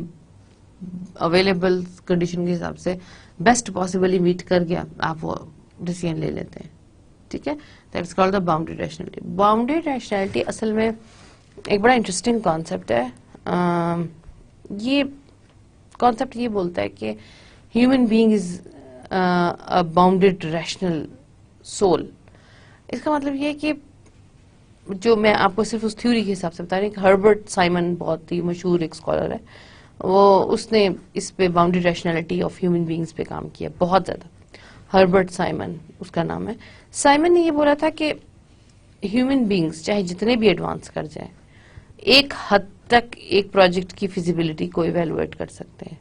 اویلیبل کنڈیشن کے حساب سے بیسٹ پاسبلی میٹ کر گیا آپ وہ ڈیسیژن لے لیتے ہیں. ٹھیک ہے, that is called the boundary rationality. Boundary rationality اصل میں ایک بڑا انٹرسٹنگ کانسیپٹ ہے. یہ کانسیپٹ یہ بولتا ہے کہ human being is bounded rational soul. اس کا مطلب یہ ہے کہ جو میں آپ کو صرف اس تھیوری کے حساب سے بتا رہی ہوں کہ ہربرٹ سائمن بہت ہی مشہور ایک اسکالر ہے, اس نے اس پہ boundary rationality of human beings پہ کام کیا بہت زیادہ. ہربرٹ سائمن اس کا نام ہے. سائمن نے یہ بولا تھا کہ ہیومن بینگز چاہے جتنے بھی ایڈوانس کر جائیں ایک حد تک ایک پروجیکٹ کی فیزیبلٹی کو ایویلویٹ کر سکتے ہیں.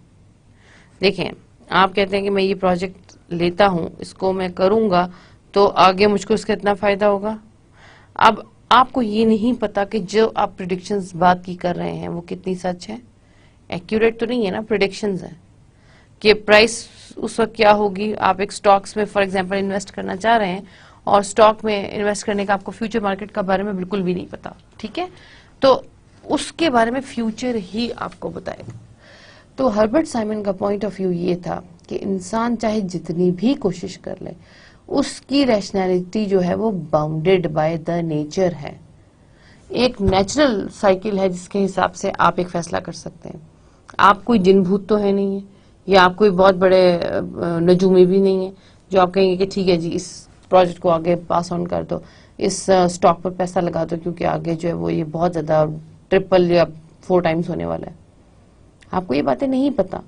دیکھیں, آپ کہتے ہیں کہ میں یہ پروجیکٹ لیتا ہوں, اس کو میں کروں گا تو آگے مجھ کو اس کا اتنا فائدہ ہوگا. اب آپ کو یہ نہیں پتا کہ جو آپ پریڈکشنز بات کی کر رہے ہیں وہ کتنی سچ ہے, ایکوریٹ تو نہیں ہے نا. پریڈکشنز ہیں کہ پرائس اس وقت کیا ہوگی. آپ ایک سٹاکس میں فار ایگزامپل انویسٹ کرنا چاہ رہے ہیں اور سٹاک میں انویسٹ کرنے کا آپ کو فیوچر مارکیٹ کا بارے میں بالکل بھی نہیں پتا. ٹھیک ہے, تو اس کے بارے میں فیوچر ہی آپ کو بتائے گا. تو ہربرٹ سائمن کا پوائنٹ آف ویو یہ تھا کہ انسان چاہے جتنی بھی کوشش کر لے اس کی ریشنلٹی جو ہے وہ باؤنڈیڈ بائی دا نیچر ہے. ایک نیچرل سائیکل ہے جس کے حساب سے آپ ایک فیصلہ کر سکتے ہیں. آپ کوئی جن بھوت تو ہے نہیں ہے, یا آپ کوئی بہت بڑے نجومی بھی نہیں ہے جو آپ کہیں گے کہ ٹھیک ہے جی اس پروجیکٹ کو آگے پاس آن کر دو, اس سٹاک پر پیسہ لگا دو کیونکہ آگے جو ہے وہ یہ بہت زیادہ 3 یا 4 ٹائمز ہونے والا ہے. آپ کو یہ باتیں نہیں پتا.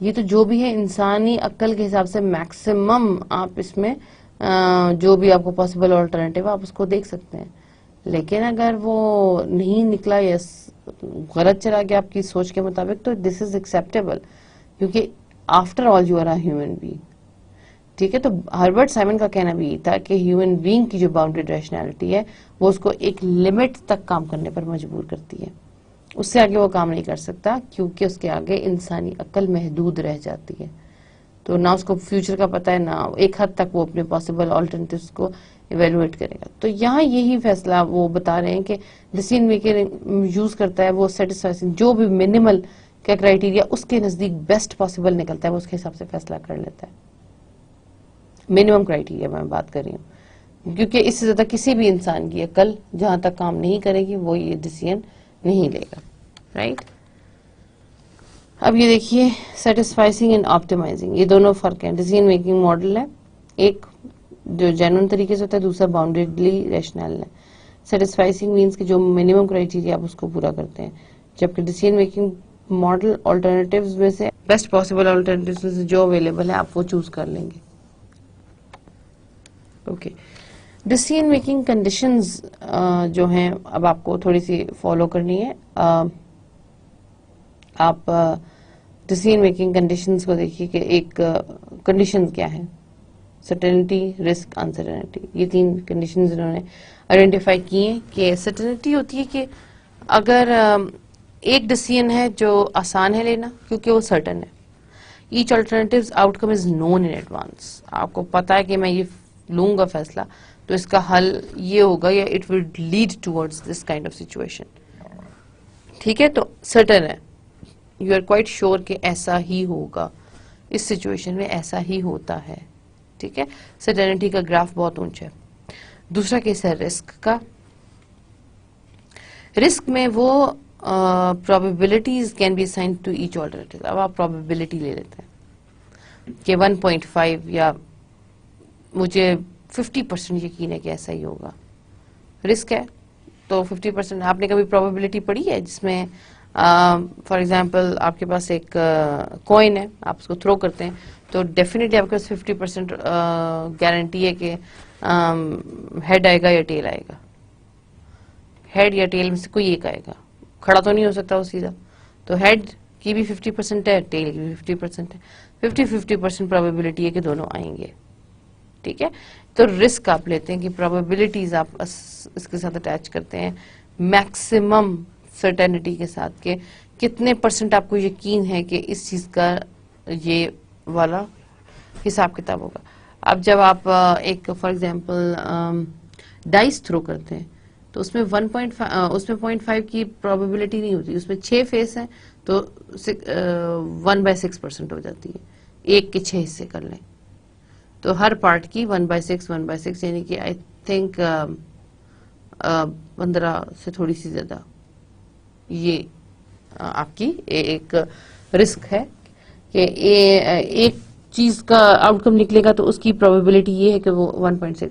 یہ تو جو بھی ہے انسانی عقل کے حساب سے میکسیمم آپ اس میں جو بھی آپ کو پاسبل آلٹرنیٹیو آپ اس کو دیکھ سکتے ہیں. لیکن اگر وہ نہیں نکلا یا غلط چلا گیا آپ کی سوچ کے مطابق تو دس از ایکسیپٹیبل، کیونکہ after all you are a human being. ٹھیک ہے، تو ہربرٹ سائمن کا کہنا بھی یہ تھا کہ ہیومن بینگ کی جو باؤنڈریڈ ریشنالٹی ہے وہ اس کو ایک لمٹ تک کام کرنے پر مجبور کرتی ہے، اس سے آگے وہ کام نہیں کر سکتا کیونکہ اس کے آگے انسانی عقل محدود رہ جاتی ہے. تو نہ اس کو فیوچر کا پتہ ہے، نہ ایک حد تک وہ اپنے پاسبل آلٹرنیٹیوز کو ایویلویٹ کرے گا. تو یہاں یہی فیصلہ وہ بتا رہے ہیں کہ ڈیسیژن میکنگ یوز کرتا ہے وہ سیٹسفیکشن، جو بھی منیمل کا کرائٹیریا اس کے نزدیک بیسٹ پاسبل نکلتا ہے وہ اس کے حساب سے فیصلہ کر لیتا ہے. منیمم کرائٹیریا میں بات کر رہی ہوں، کیونکہ اس سے زیادہ کسی بھی انسان کی عقل جہاں تک کام نہیں کرے گی وہ یہ ڈیسیژن نہیں لے گا. رائٹ. اب یہ دیکھیے سیٹسفائنگ اینڈ آپٹیمائزنگ، یہ دونوں فرق ہیں. ڈیسیژن میکنگ ماڈل ہے ایک جو جینون طریقے سے ہوتا ہے، دوسرا باؤنڈریڈلی ریشنل ہے. سیٹسفائنگ مینس کہ جو منیمم کرائٹیریا آپ اس کو پورا کرتے ہیں، جبکہ ڈیسیژن میکنگ ماڈل آلٹرنیٹیوز میں سے بیسٹ پاسبل آلٹرنیٹیوز میں سے جو اویلیبل ہے آپ وہ چوز کر لیں گے. اوکے. ڈیسیژن میکنگ کنڈیشنز جو ہیں اب آپ کو تھوڑی سی فالو کرنی ہے. آپ ڈیسیژن میکنگ کنڈیشنز کو دیکھیے کہ ایک کنڈیشن کیا ہے، سرٹینٹی، رسک، انسرٹینٹی. یہ تین کنڈیشنز انہوں نے آئیڈینٹیفائی کی ہیں. کہ سرٹینٹی ہوتی ہے کہ اگر ایک ڈیسیژن ہے جو آسان ہے لینا کیونکہ وہ سرٹن ہے، each alternatives outcome is known in advance, آپ کو پتا ہے کہ میں یہ لوں گا فیصلہ تو اس کا حل یہ ہوگا یا it will lead towards this kind of situation. ٹھیک ہے، تو سرٹن ہے، یو آر کوائٹ شیور کہ ایسا ہی ہوگا، اس سچویشن میں ایسا ہی ہوتا ہے. ٹھیک ہے، سرٹینٹی کا گراف بہت اونچا ہے. دوسرا کیس ہے رسک کا. رسک میں وہ probabilities can be assigned to each alternative. اب آپ probability لے لیتے ہیں کہ 1.5 یا مجھے 50% یقین ہے کہ ایسا ہی ہوگا. رسک ہے تو 50%. آپ نے کبھی probability پڑھی ہے جس میں فار ایگزامپل آپ کے پاس ایک کوئن ہے، آپ اس کو تھرو کرتے ہیں تو ڈیفینیٹلی آپ کے پاس 50% گارنٹی ہے کہ ہیڈ آئے گا یا ٹیل آئے گا. ہیڈ یا ٹیل میں سے کوئی ایک آئے گا، کھڑا تو نہیں ہو سکتا وہ سیدھا. تو ہیڈ کی بھی 50% ہے، ٹیل کی بھی 50% ہے. 50% پروبیبلٹی ہے کہ دونوں آئیں گے. ٹھیک ہے، تو رسک آپ لیتے ہیں کہ پروبیبلٹیز آپ اس کے ساتھ اٹیچ کرتے ہیں میکسیمم سرٹینٹی کے ساتھ کہ کتنے پرسنٹ آپ کو یقین ہے کہ اس چیز کا یہ والا حساب کتاب ہوگا. اب جب آپ ایک فار ایگزامپل ڈائس تھرو کرتے ہیں تو اس میں 0.5 کی پروبیبلٹی نہیں ہوتی، اس میں 6 فیس ہیں تو 1/6% ہو جاتی ہے. ایک کے 6 حصے کر لیں تو ہر پارٹ کی 1/6 یعنی کہ آئی تھنک 15 سے تھوڑی سی زیادہ یہ آپ کی ایک رسک ہے کہ ایک چیز کا آؤٹ کم نکلے گا تو اس کی پروبیبلٹی یہ ہے کہ وہ 1.6.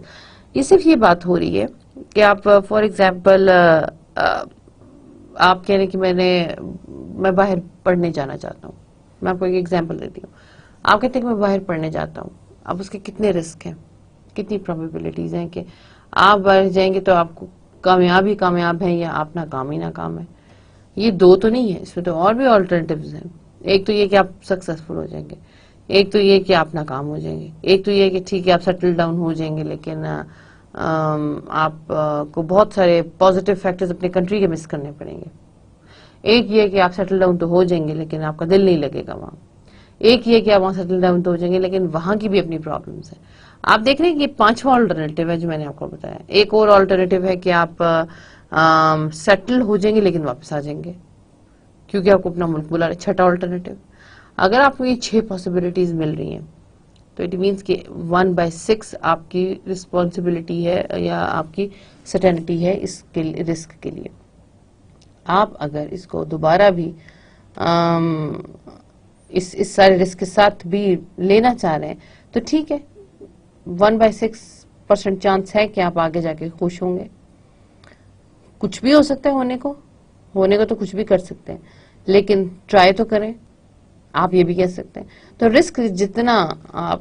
یہ صرف یہ بات ہو رہی ہے کہ آپ فار ایگزامپل آپ کہہ رہے ہیں کہ میں باہر پڑھنے جانا چاہتا ہوں. میں آپ کو ایک ایگزامپل دیتی ہوں. آپ کہتے ہیں کہ میں باہر پڑھنے جاتا ہوں. اب اس کے کتنے رسک ہیں، کتنی پروبیبلٹیز ہیں کہ آپ باہر جائیں گے تو آپ کو کامیاب ہیں یا آپ ناکام ہی ناکام ہے. یہ دو تو نہیں ہے، اس میں تو اور بھی آلٹرنیٹیوز ہیں. ایک تو یہ کہ آپ سکسیسفل ہو جائیں گے، ایک تو یہ کہ آپ ناکام ہو جائیں گے، ایک تو یہ کہ ٹھیک ہے آپ سیٹل ڈاؤن ہو جائیں گے لیکن آپ کو بہت سارے پازیٹیو فیکٹرز اپنے کنٹری کے مس کرنے پڑیں گے. ایک یہ کہ آپ سیٹل ڈاؤن تو ہو جائیں گے لیکن آپ کا دل نہیں لگے گا وہاں. ایک یہ کہ آپ وہاں سیٹل ڈاؤن تو ہو جائیں گے لیکن وہاں کی بھی اپنی پرابلمس ہیں. آپ دیکھ رہے ہیں کہ یہ 5واں آلٹرنیٹیو ہے جو میں نے آپ کو بتایا. ایک اور آلٹرنیٹیو ہے کہ آپ سیٹل ہو جائیں گے لیکن واپس آ جائیں گے کیونکہ آپ کو اپنا ملک بلا رہے. چھٹا آلٹرنیٹیو، اگر آپ کو یہ 6 پاسبلٹیز مل رہی ہیں تو اٹ مینس کہ 1/6 آپ کی رسپانسبلٹی ہے یا آپ کی سرٹینٹی ہے اس کے رسک کے لیے. آپ اگر اس کو دوبارہ بھی اس سارے رسک کے ساتھ بھی لینا چاہ رہے ہیں تو ٹھیک ہے، 1/6% چانس ہے کہ آپ آگے جا کے خوش ہوں گے. کچھ بھی ہو سکتا ہے ہونے کو تو کچھ بھی کر سکتے ہیں لیکن ٹرائی تو کریں، آپ یہ بھی کہہ سکتے ہیں. تو رسک جتنا آپ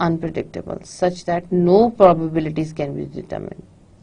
unpredictable such that no probabilities can be determined.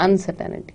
Uncertainty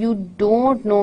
you don't know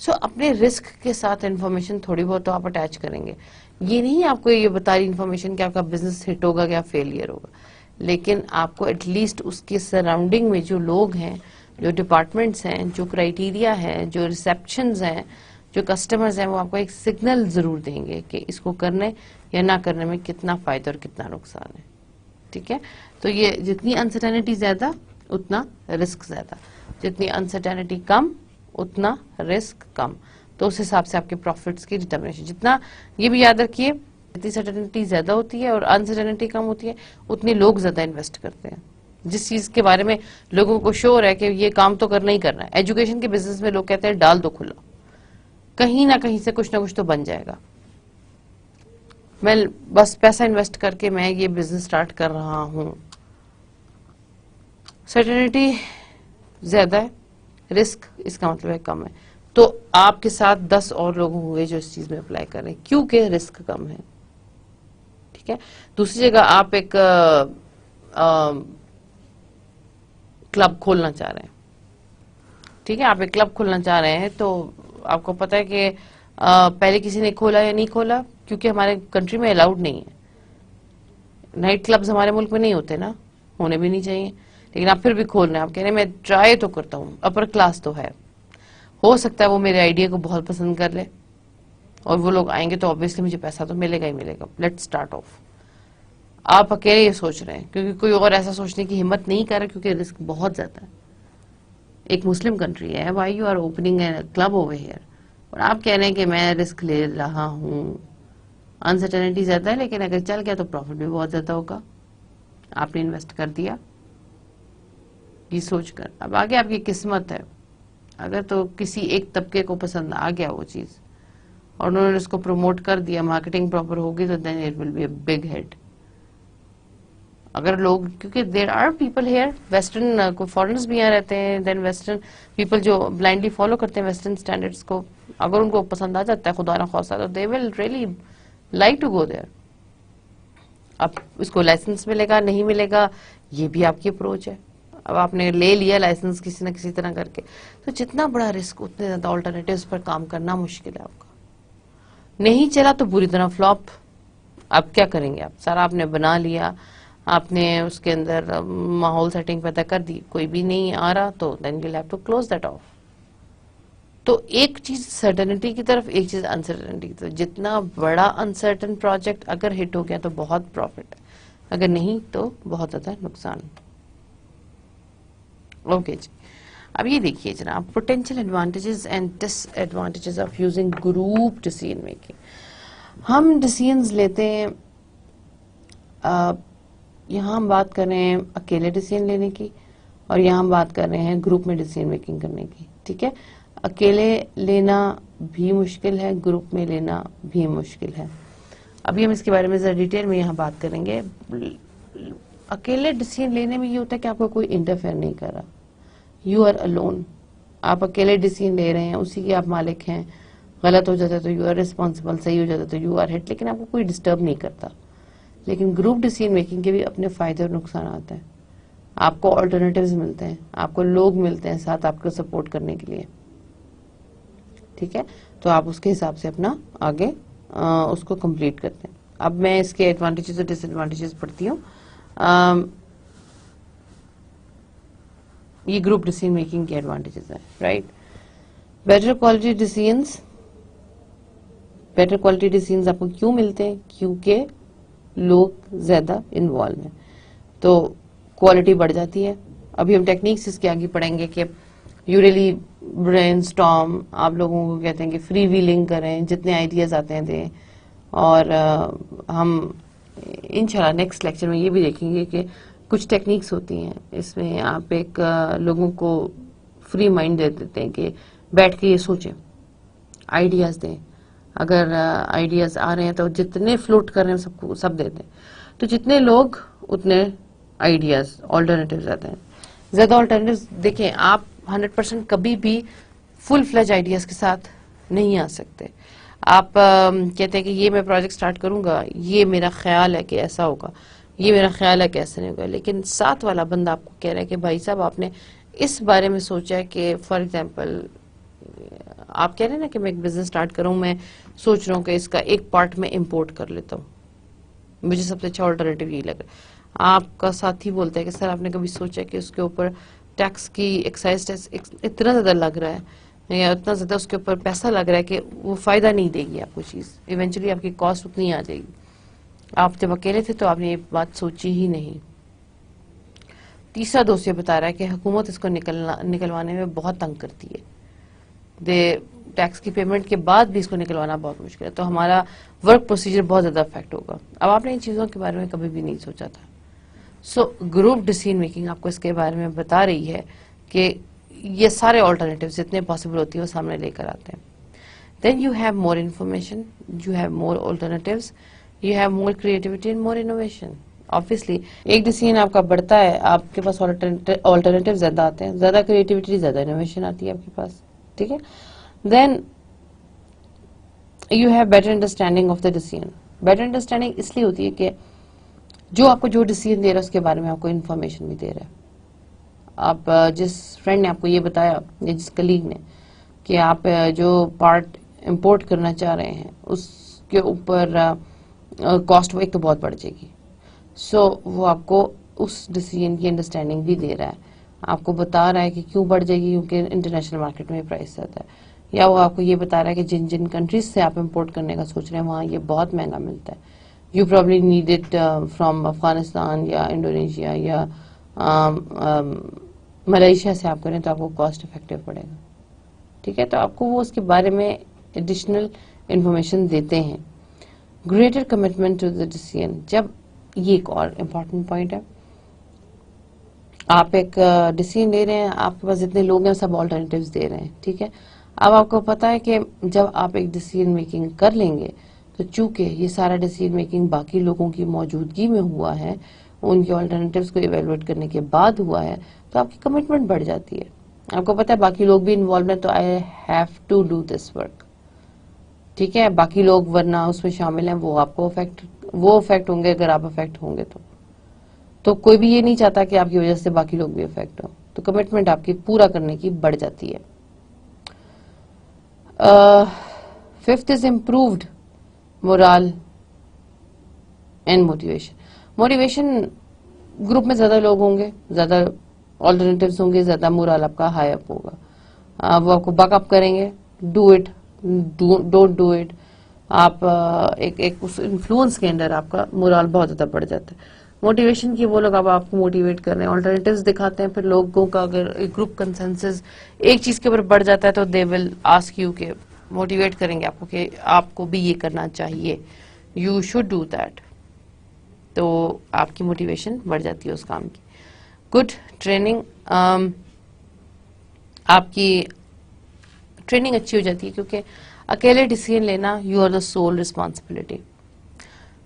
سو اپنے رسک کے ساتھ انفارمیشن تھوڑی بہت تو آپ اٹیچ کریں گے. یہ نہیں آپ کو یہ بتا رہی انفارمیشن کہ آپ کا بزنس ہٹ ہوگا یا فیلئر ہوگا, لیکن آپ کو ایٹ لیسٹ اس کے سراؤنڈنگ میں جو لوگ ہیں, جو ڈپارٹمنٹس ہیں, جو کرائیٹیریا ہے, جو ریسیپشنز ہیں, جو کسٹمرز ہیں, وہ آپ کو ایک سگنل ضرور دیں گے کہ اس کو کرنے یا نہ کرنے میں کتنا فائدہ اور کتنا نقصان ہے. ٹھیک ہے, تو یہ جتنی انسرٹینٹی زیادہ اتنا رسک زیادہ, جتنی انسرٹینٹی کم اتنا رسک کم. تو اس حساب سے آپ کے پروفٹس کی ڈٹرمنیشن, جتنا یہ بھی یاد رکھیے جتنی سرٹینٹی زیادہ ہوتی ہے اور انسرٹینٹی کم ہوتی ہے اتنے لوگ زیادہ انویسٹ کرتے ہیں. جس چیز کے بارے میں لوگوں کو شور ہے کہ یہ کام تو کرنا ہی کرنا ہے. ایجوکیشن کے بزنس میں لوگ کہتے ہیں ڈال دو کھلا, کہیں نہ کہیں سے کچھ نہ کچھ تو بن جائے گا. میں بس پیسہ انویسٹ کر کے میں یہ بزنس سٹارٹ کر رہا ہوں. سرٹینٹی زیادہ ہے, رسک اس کا مطلب ہے کم ہے. تو آپ کے ساتھ 10 اور لوگ ہوئے جو اس چیز میں اپلائی کر رہے ہیں کیونکہ رسک کم ہے. ٹھیک ہے. دوسری جگہ آپ ایک کلب کھولنا چاہ رہے ہیں. ٹھیک ہے, آپ ایک کلب کھولنا چاہ رہے ہیں تو آپ کو پتا ہے کہ پہلے کسی نے کھولا یا نہیں کھولا, کیونکہ ہمارے کنٹری میں الاؤڈ نہیں ہے. نائٹ کلبز ہمارے ملک میں نہیں ہوتے نا, ہونے بھی نہیں چاہیے, لیکن آپ پھر بھی کھول رہے ہیں. آپ کہہ رہے ہیں میں ٹرائی تو کرتا ہوں, اپر کلاس تو ہے, ہو سکتا ہے وہ میرے آئیڈیا کو بہت پسند کر لے اور وہ لوگ آئیں گے تو obviously مجھے پیسہ تو ملے گا ہی ملے گا. Let start of. آپ اکیلے یہ سوچ رہے ہیں کیونکہ کوئی اور ایسا سوچنے کی ہمت نہیں کر رہا کیونکہ رسک بہت زیادہ ہے. ایک مسلم کنٹری ہے, why you are opening a club over here, اور آپ کہہ رہے ہیں کہ میں رسک لے رہا ہوں. انسرٹینٹی زیادہ ہے لیکن اگر چل گیا تو پروفٹ بھی بہت زیادہ ہوگا. آپ نے انویسٹ کر دیا یہ سوچ کر. اب آگے آپ کی قسمت ہے, اگر تو کسی ایک طبقے کو پسند آ گیا وہ چیز اور انہوں نے اس کو پروموٹ کر دیا, مارکیٹنگ پراپر ہوگی تو then it will be a big hit. اگر لوگ, کیونکہ there are people here, western کوئی فارنرز بھی یہاں رہتے ہیں, دین ویسٹرن پیپل جو بلائنڈلی فالو کرتے ہیں ویسٹرن اسٹینڈرڈس کو, اگر ان کو پسند آ جاتا ہے خدا نخواستہ تو they will really like to go there. اب اس کو لائسنس ملے گا نہیں ملے گا یہ بھی آپ کی اپروچ ہے. اب آپ نے لے لیا لائسنس کسی نہ کسی طرح کر کے, تو جتنا بڑا رسک اتنے زیادہ آلٹرنیٹیوز پر کام کرنا مشکل ہے آپ کا. نہیں چلا تو بری طرح فلاپ. اب کیا کریں گے آپ؟ سارا آپ نے بنا لیا, آپ نے اس کے اندر ماحول سیٹنگ پیدا کر دی, کوئی بھی نہیں آ رہا تو then you have to close that off. تو ایک چیز سرٹنٹی کی طرف, ایک چیز انسرٹنٹی کی طرف. جتنا بڑا انسرٹن پروجیکٹ اگر ہٹ ہو گیا تو بہت پروفٹ ہے, اگر نہیں تو بہت زیادہ نقصان. اوکے جی, اب یہ دیکھیے جناب, potential advantages and disadvantages of using group decision making. ہم ڈیسیژنز لیتے ہیں, یہاں ہم بات کر رہے ہیں اکیلے ڈیسیژن لینے کی اور یہاں ہم بات کر رہے ہیں گروپ میں ڈیسیژن میکنگ کرنے کی. ٹھیک ہے, اکیلے لینا بھی مشکل ہے, گروپ میں لینا بھی مشکل ہے. ابھی ہم اس کے بارے میں ذرا ڈیٹیل میں یہاں بات کریں گے. اکیلے ڈیسیژن لینے میں یہ ہوتا ہے کہ آپ کو کوئی انٹرفیئر نہیں کر رہا, یو آر الون. آپ اکیلے ڈیسیژن لے رہے ہیں, اسی کے آپ مالک ہیں. غلط ہو جاتا ہے تو یو آر ریسپانسبل, صحیح ہو جاتا ہے تو یو آر ہٹ, لیکن آپ کو کوئی ڈسٹرب نہیں کرتا. لیکن گروپ ڈیسیژن میکنگ کے بھی اپنے فائدے اور نقصانات ہیں. آپ کو آلٹرنیٹیوز ملتے ہیں, آپ کو لوگ ملتے ہیں ساتھ آپ کو سپورٹ کرنے کے لیے. ٹھیک ہے, تو آپ اس کے حساب سے اپنا آگے اس کو کمپلیٹ کرتے ہیں. اب میں اس کے ایڈوانٹیجز اور ڈس ایڈوانٹیجز پڑھتی ہوں. یہ گروپ ڈیسیژن میکنگ کے ایڈوانٹیجز ہیں, right. Better quality decisions. Better quality decisions آپ کو کیوں ملتے ہیں؟ کیونکہ لوگ زیادہ انوالو ہیں تو کوالٹی بڑھ جاتی ہے. ابھی ہم ٹیکنیکس اس کے آگے پڑھیں گے کہ یو ریلی برین اسٹارم, آپ لوگوں کو کہتے ہیں کہ فری ویلنگ کریں, جتنے آئیڈیاز آتے ہیں دیں. اور ہم انشاءاللہ نیکسٹ لیکچر میں یہ بھی دیکھیں گے کہ کچھ ٹیکنیکس ہوتی ہیں, اس میں آپ ایک لوگوں کو فری مائنڈ دے دیتے ہیں کہ بیٹھ کے یہ سوچیں, آئیڈیاز دیں. اگر آئیڈیاز آ رہے ہیں تو جتنے فلوٹ کر رہے ہیں سب کو سب دیتے ہیں. تو جتنے لوگ اتنے آئیڈیاز آلٹرنیٹیوز آتے ہیں. زیادہ آلٹرنیٹیوز دیکھیں, آپ 100% کبھی بھی فل فلیج آئیڈیاز کے ساتھ نہیں آ سکتے. آپ کہتے ہیں کہ یہ میں پروجیکٹ سٹارٹ کروں گا, یہ میرا خیال ہے کہ ایسا ہوگا, یہ میرا خیال ہے کہ ایسا نہیں ہوگا, لیکن ساتھ والا بندہ آپ کو کہہ رہا ہے کہ بھائی صاحب آپ نے اس بارے میں سوچا ہے کہ فار ایگزامپل آپ کہہ رہے ہیں نا کہ میں ایک بزنس اسٹارٹ کروں, میں سوچ رہا ہوں کہ اس کا ایک پارٹ میں امپورٹ کر لیتا ہوں, مجھے سب سے اچھا آلٹرنیٹیو یہی لگ رہا ہے. آپ کا ساتھی بولتا ہے کہ سر آپ نے کبھی سوچا کہ اس کے اوپر ٹیکس کی ایکسائز ٹیکس اتنا زیادہ لگ رہا ہے یا اتنا زیادہ اس کے اوپر پیسہ لگ رہا ہے کہ وہ فائدہ نہیں دے گی آپ کو چیز, ایونچولی آپ کی کاسٹ اتنی آ جائے گی. آپ جب اکیلے تھے تو آپ نے یہ بات سوچی ہی نہیں. تیسرا دوست یہ بتا رہا ہے کہ حکومت اس کو نکلوانے میں بہت تنگ کرتی ہے, ٹیکس کی پیمنٹ کے بعد بھی اس کو نکلوانا بہت مشکل ہے, تو ہمارا ورک پروسیجر بہت زیادہ افیکٹ ہوگا. اب آپ نے ان چیزوں کے بارے میں کبھی بھی نہیں سوچا تھا. سو گروپ ڈیسیژن میکنگ آپ کو اس کے بارے میں بتا رہی ہے کہ یہ سارے آلٹرنیٹیو جتنے پاسبل ہوتی ہیں وہ سامنے لے کر آتے ہیں. Then you have more information, you have more alternatives, you have more creativity and more innovation. Obviously ایک ڈیسیژن آپ کا بڑھتا ہے, آپ کے پاس آلٹرنیٹیو زیادہ آتے ہیں, زیادہ کریٹیوٹی, زیادہ انوویشن آتی ہے آپ کے پاس. ٹھیک ہے. Then you have better understanding of the decision. Better understanding اس لیے ہوتی ہے کہ جو آپ کو جو ڈیسیژن دے رہا ہے اس کے بارے میں آپ کو انفارمیشن بھی دے رہا ہے. آپ جس فرینڈ نے آپ کو یہ بتایا یا جس کلیگ نے کہ آپ جو پارٹ امپورٹ کرنا چاہ رہے ہیں اس کے اوپر کاسٹ وہ ایک تو بہت بڑھ جائے گی, سو وہ آپ کو اس ڈیسیژن کی انڈرسٹینڈنگ بھی دے رہا ہے, آپ کو بتا رہا ہے کہ کیوں بڑھ جائے گی, کیونکہ انٹرنیشنل مارکیٹ میں پرائس زیادہ ہے, یا وہ آپ کو یہ بتا رہا ہے کہ جن جن کنٹریز سے آپ امپورٹ کرنے کا سوچ رہے ہیں وہاں یہ بہت مہنگا ملتا ہے. You probably need it from Afghanistan یا انڈونیشیا یا ملیشیا سے آپ کریں تو آپ کو کاسٹ افیکٹو پڑے گا. ٹھیک ہے. تو آپ کو وہ اس کے بارے میں ایڈیشنل انفارمیشن دیتے ہیں. Greater commitment to the decision, جب یہ ایک اور امپورٹنٹ پوائنٹ ہے, آپ ایک ڈیسیژن لے رہے ہیں, آپ کے پاس جتنے لوگ ہیں سب آلٹرنیٹیوز دے رہے ہیں. ٹھیک ہے. اب آپ کو پتا ہے کہ جب آپ ایک ڈیسیژن میکنگ کر لیں گے تو چونکہ یہ سارا ڈیسیژن میکنگ باقی لوگوں کی موجودگی میں ہوا ہے, ان کے آلٹرنیٹیوز کو ایویلویٹ کرنے کے بعد ہوا ہے, تو آپ کی کمٹمنٹ بڑھ جاتی ہے. آپ کو پتا ہے باقی لوگ بھی انوالو ہیں تو I have to do this work. ٹھیک ہے. باقی لوگ ورنہ اس میں شامل ہیں وہ آپ کو افیکٹ ہوں گے اگر آپ افیکٹ ہوں گے تو کوئی بھی یہ نہیں چاہتا کہ آپ کی وجہ سے باقی لوگ بھی افیکٹ ہوں, تو کمٹمنٹ آپ کی پورا کرنے کی بڑھ جاتی ہے. Fifth is improved morale and motivation. Motivation group میں زیادہ لوگ ہوں گے, زیادہ آلٹرنیٹیوز ہوں گے, زیادہ مورال آپ کا ہائی اپ ہوگا. وہ آپ کو بیک اپ کریں گے, do it, don't do it. آپ ایک اس انفلوئنس کے اندر آپ کا مورال بہت زیادہ بڑھ جاتا ہے. موٹیویشن کی وہ لوگ اب آپ کو موٹیویٹ کر رہے ہیں, آلٹرنیٹیوز دکھاتے ہیں, پھر لوگوں کا اگر ایک گروپ کنسنسس ایک چیز کے اوپر بڑھ جاتا ہے تو دے ول آسک یو کہ موٹیویٹ کریں گے آپ کو کہ آپ کو بھی یہ کرنا چاہیے, یو شوڈ ڈو دیٹ. تو آپ کی موٹیویشن بڑھ جاتی ہے اس کام کی. گڈ ٹریننگ, آپ کی ٹریننگ اچھی ہو جاتی ہے کیونکہ اکیلے ڈیسیژن لینا you are the sole responsibility.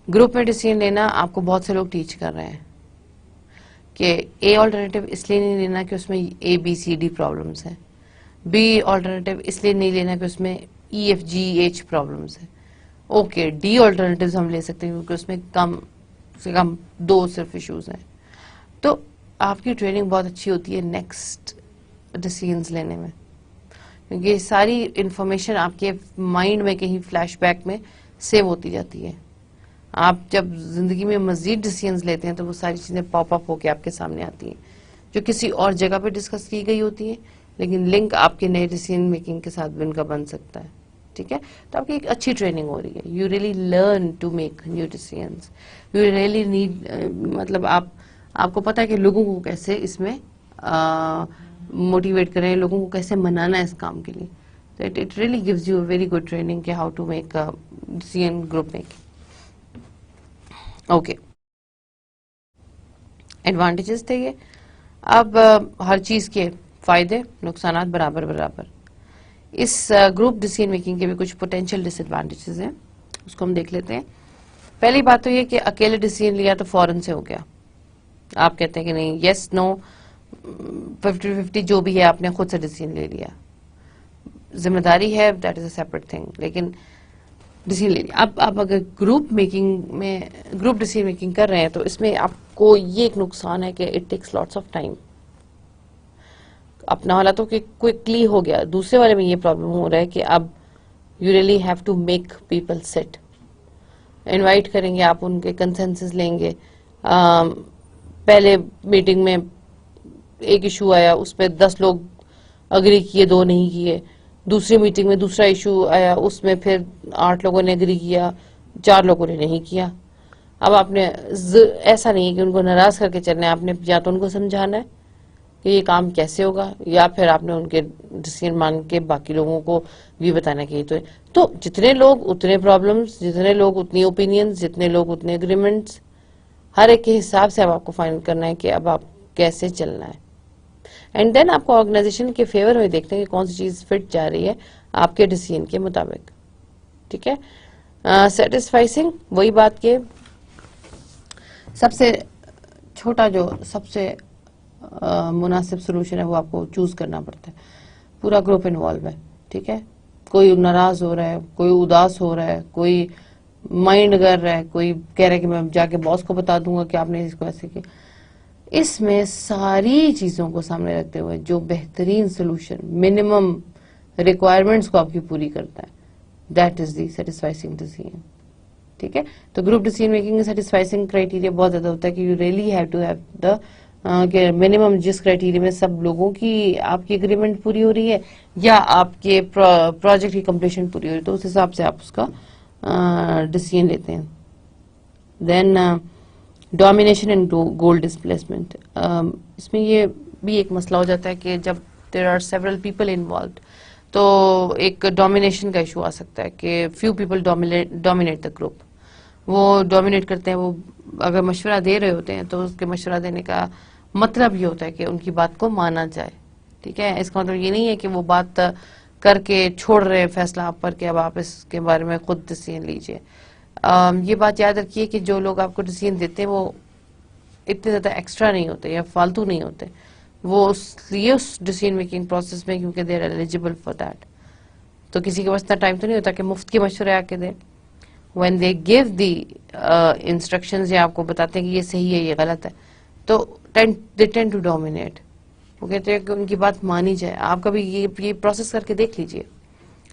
Group میں ڈیسیژن لینا آپ کو بہت سے لوگ ٹیچ کر رہے ہیں کہ اے آلٹرنیٹیو اس لیے نہیں لینا کہ اس میں A B C D problems ہیں, بی آلٹرنیٹیو اس لیے نہیں لینا کہ اس میں E F G H problems ہیں. اوکے, ڈی آلٹرنیٹیوز ہم لے سکتے ہیں کیونکہ اس میں کم سے کم 2 صرف ایشوز ہیں. تو آپ کی ٹریننگ بہت اچھی ہوتی ہے نیکسٹ ڈیسیژنز لینے میں, کیونکہ یہ ساری انفارمیشن آپ کے مائنڈ میں کہیں فلیش بیک میں سیو ہوتی جاتی ہے. آپ جب زندگی میں مزید ڈیسیژنز لیتے ہیں تو وہ ساری چیزیں پاپ اپ ہو کے آپ کے سامنے آتی ہیں جو کسی اور جگہ پہ ڈسکس کی گئی ہوتی ہیں, لیکن لنک آپ کے نئے ڈیسیژن میکنگ کے ساتھ بھی ان کا بن سکتا ہے. ٹھیک ہے. تو آپ کی ایک اچھی ٹریننگ ہو رہی ہے. You really learn to make new decisions, you really need, مطلب آپ کو پتا ہے کہ لوگوں کو کیسے اس میں موٹیویٹ کریں, لوگوں کو کیسے منانا ہے اس کام کے لیے. تو it really gives you a very good training کہ how to make decision group making. Okay, advantages تھے یہ. اب ہر چیز کے فائدے نقصانات برابر برابر. اس گروپ ڈیسیژن میکنگ کے بھی کچھ پوٹینشیل ڈس ایڈوانٹیجز ہیں, اس کو ہم دیکھ لیتے ہیں. پہلی بات تو یہ کہ اکیلے ڈیسیژن لیا تو فوراً سے ہو گیا. آپ کہتے ہیں کہ نہیں, یس نو 50-50 جو بھی ہے آپ نے خود سے ڈیسیژن لے لیا. ذمہ داری ہے, that is a separate thing, لیکن ڈیسیژن لے لیا. اب آپ اگر گروپ ڈیسیژن میکنگ کر رہے ہیں تو اس میں آپ کو یہ ایک نقصان ہے کہ it takes lots of time. اپنا والا تو کوئکلی ہو گیا, دوسرے والے میں یہ پرابلم ہو رہا ہے کہ اب you really have to make people sit, invite کریں گے آپ, ان کے کنسنسس لیں گے. پہلے میٹنگ میں ایک ایشو آیا, اس پہ 10 لوگ اگری کیے, 2 نہیں کیے. دوسری میٹنگ میں دوسرا ایشو آیا, اس میں پھر 8 لوگوں نے اگری کیا, 4 لوگوں نے نہیں کیا. اب آپ نے ایسا نہیں ہے کہ ان کو ناراض کر کے چلنا ہے, آپ نے یا تو ان کو سمجھانا ہے کہ یہ کام کیسے ہوگا, یا پھر آپ نے ان کے ڈیسیژن مان کے باقی لوگوں کو بھی بتانا کہ یہ تو ہے. تو جتنے لوگ اتنے پرابلمس, جتنے لوگ اتنی اوپینینز, جتنے لوگ اتنے اگریمنٹس, ہر ایک کے حساب سے اب آپ کو فائنڈ کرنا ہے کہ اب آپ کیسے چلنا ہے. اینڈ دین آپ کو آرگنائزیشن کے فیور میں دیکھتے ہیں کہ کون سی چیز فٹ جا رہی ہے آپ کے ڈیسیژن کے مطابق. ٹھیک ہے, سیٹسفائنگ وہی بات کہ سب سے چھوٹا جو سب سے مناسب سولوشن ہے وہ آپ کو چوز کرنا پڑتا ہے. پورا گروپ انوالو ہے, ٹھیک ہے, کوئی ناراض ہو رہا ہے, کوئی اداس ہو رہا ہے, کوئی مائنڈ کر رہا ہے, کوئی کہہ رہا ہے کہ میں جا کے باس کو بتا دوں گا کہ آپ نے اس کو ایسے کیا. اس میں ساری چیزوں کو سامنے رکھتے ہوئے جو بہترین سولوشن منیمم ریکوائرمنٹس کو آپ کی پوری کرتا ہے, that is the satisfying decision. ٹھیک ہے, تو گروپ ڈیسیژن میکنگ میں سیٹسفائنگ کرائٹیریا بہت زیادہ ہوتا ہے کہ you really have to have the کہ منیمم جس کرائٹیریا میں سب لوگوں کی آپ کی اگریمنٹ پوری ہو رہی ہے یا آپ کے پروجیکٹ کی کمپلیشن پوری ہو رہی ہے, تو اس حساب سے آپ اس کا ڈیسیژن لیتے ہیں. دین ڈومینیشن اینڈ گول ڈسپلیسمنٹ, اس میں یہ بھی ایک مسئلہ ہو جاتا ہے کہ جب there are several people involved تو ایک ڈومینیشن کا ایشو آ سکتا ہے کہ few people dominate the group. وہ ڈومینیٹ کرتے ہیں, وہ اگر مشورہ دے رہے ہوتے ہیں تو اس کے مشورہ دینے کا مطلب یہ ہوتا ہے کہ ان کی بات کو مانا جائے. ٹھیک ہے, اس کا مطلب یہ نہیں ہے کہ وہ بات کر کے چھوڑ رہے فیصلہ آپ پر کہ اب آپ اس کے بارے میں خود ڈیسیژن لیجیے. یہ بات یاد رکھیے کہ جو لوگ آپ کو ڈیسیژن دیتے ہیں وہ اتنے زیادہ ایکسٹرا نہیں ہوتے یا فالتو نہیں ہوتے, وہ اس لیے اس ڈیسیژن میکنگ پروسیس میں کیونکہ they are eligible for that. تو کسی کے پاس اتنا ٹائم تو نہیں ہوتا کہ مفت کے مشورے آ کے دیں. When they give the instructions یا آپ کو بتاتے ہیں کہ یہ صحیح ہے یہ غلط ہے, تو دے ٹینڈ ٹو ڈومینیٹ. وہ کہتے ہیں کہ ان کی بات مانی جائے. آپ کبھی یہ پروسیس کر کے دیکھ لیجئے,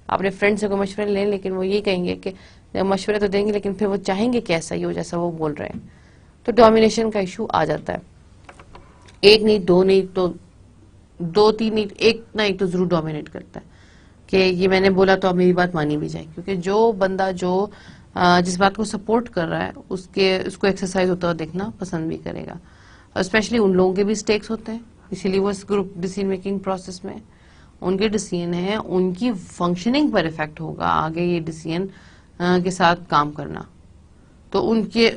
اپنے فرینڈ سے کوئی مشورے لیں لیکن وہ یہ کہیں گے کہ مشورے تو دیں گے لیکن پھر وہ چاہیں گے کہ ایسا ہی ہو جیسا وہ بول رہے ہیں. تو ڈومینیشن کا ایشو آ جاتا ہے. ایک نہیں, 2 نہیں, تو 2-3 نہیں, ایک نہ ایک تو ضرور ڈومینیٹ کرتا ہے کہ یہ میں نے بولا تو اب میری بات مانی بھی جائے. کیونکہ جو بندہ جو جس بات کو سپورٹ کر رہا ہے اس کو ایکسرسائز ہوتا ہوا دیکھنا پسند بھی کرے گا. اسپیشلی ان لوگوں کے بھی سٹیکس ہوتے ہیں, اسی لیے وہ اس گروپ ڈیسیژن میکنگ پروسیس میں ان کے ڈیسیژن ہیں, ان کی فنکشننگ پر افیکٹ ہوگا آگے یہ ڈیسیژن کے ساتھ کام کرنا. تو ان کے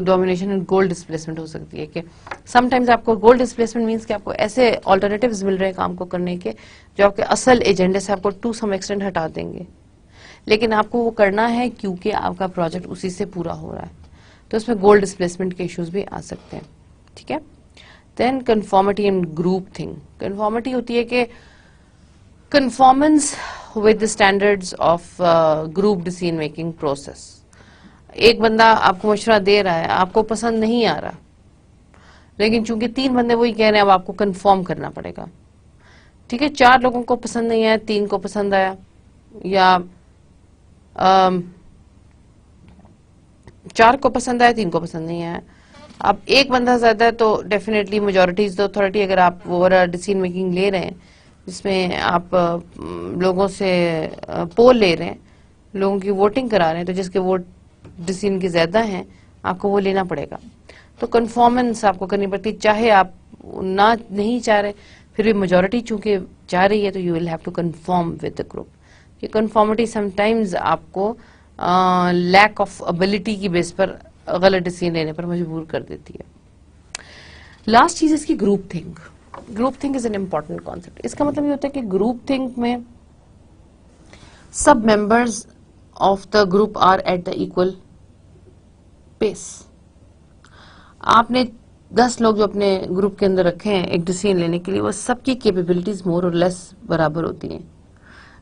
ڈومینیشن اینڈ گول ڈسپلیسمنٹ ہو سکتی ہے کہ سم ٹائمز آپ کو گول ڈسپلیسمنٹ مینس کہ آپ کو ایسے آلٹرنیٹیوز مل رہے ہیں کام کو کرنے کے جو آپ کے اصل ایجنڈے سے آپ کو ٹو سم ایکسٹینٹ ہٹا دیں گے, لیکن آپ کو وہ کرنا ہے کیونکہ آپ کا پروجیکٹ اسی سے پورا ہو رہا ہے. تو اس میں گول ڈسپلیسمنٹ کے ایشوز بھی آ سکتے ہیں. ٹھیک ہے, then conformity and group thing. Conformity ہوتی ہے کہ conformance with standards of group decision making process. ایک بندہ آپ کو مشورہ دے رہا ہے, آپ کو پسند نہیں آ رہا, لیکن چونکہ 3 بندے وہی کہہ رہے ہیں اب آپ کو کنفارم کرنا پڑے گا. ٹھیک ہے, 4 لوگوں کو پسند نہیں آیا, 3 کو پسند آیا, یا 4 کو پسند آیا, 3 کو پسند نہیں آیا. اب ایک بندہ زیادہ ہے تو definitely majority is the authority. اگر آپ اوور ڈیسیژن میکنگ لے رہے ہیں جس میں آپ لوگوں سے پول لے رہے ہیں, لوگوں کی ووٹنگ کرا رہے ہیں, تو جس کے ووٹ ڈیسیژن کے زیادہ ہیں آپ کو وہ لینا پڑے گا. تو کنفارمنس آپ کو کرنی پڑتی, چاہے آپ نہیں چاہ رہے پھر بھی میجورٹی چونکہ چاہ رہی ہے تو you will have to conform with the group. یہ کنفارمٹی سم ٹائمز آپ کو لیک آف ابیلٹی کی بیس پر غلط ڈیسیژن لینے پر مجبور کر دیتی ہے. لاسٹ چیز اس کی group think. Group think is an important concept. اس کا مطلب یہ ہوتا ہے کہ گروپ تھنک میں سب members of the group are at the equal pace. آپ نے 10 لوگ جو اپنے گروپ کے اندر رکھے ہیں ایک ڈیسیژن لینے کے لیے, وہ سب کی کیپیبلٹیز مور اور لیس برابر ہوتی ہیں.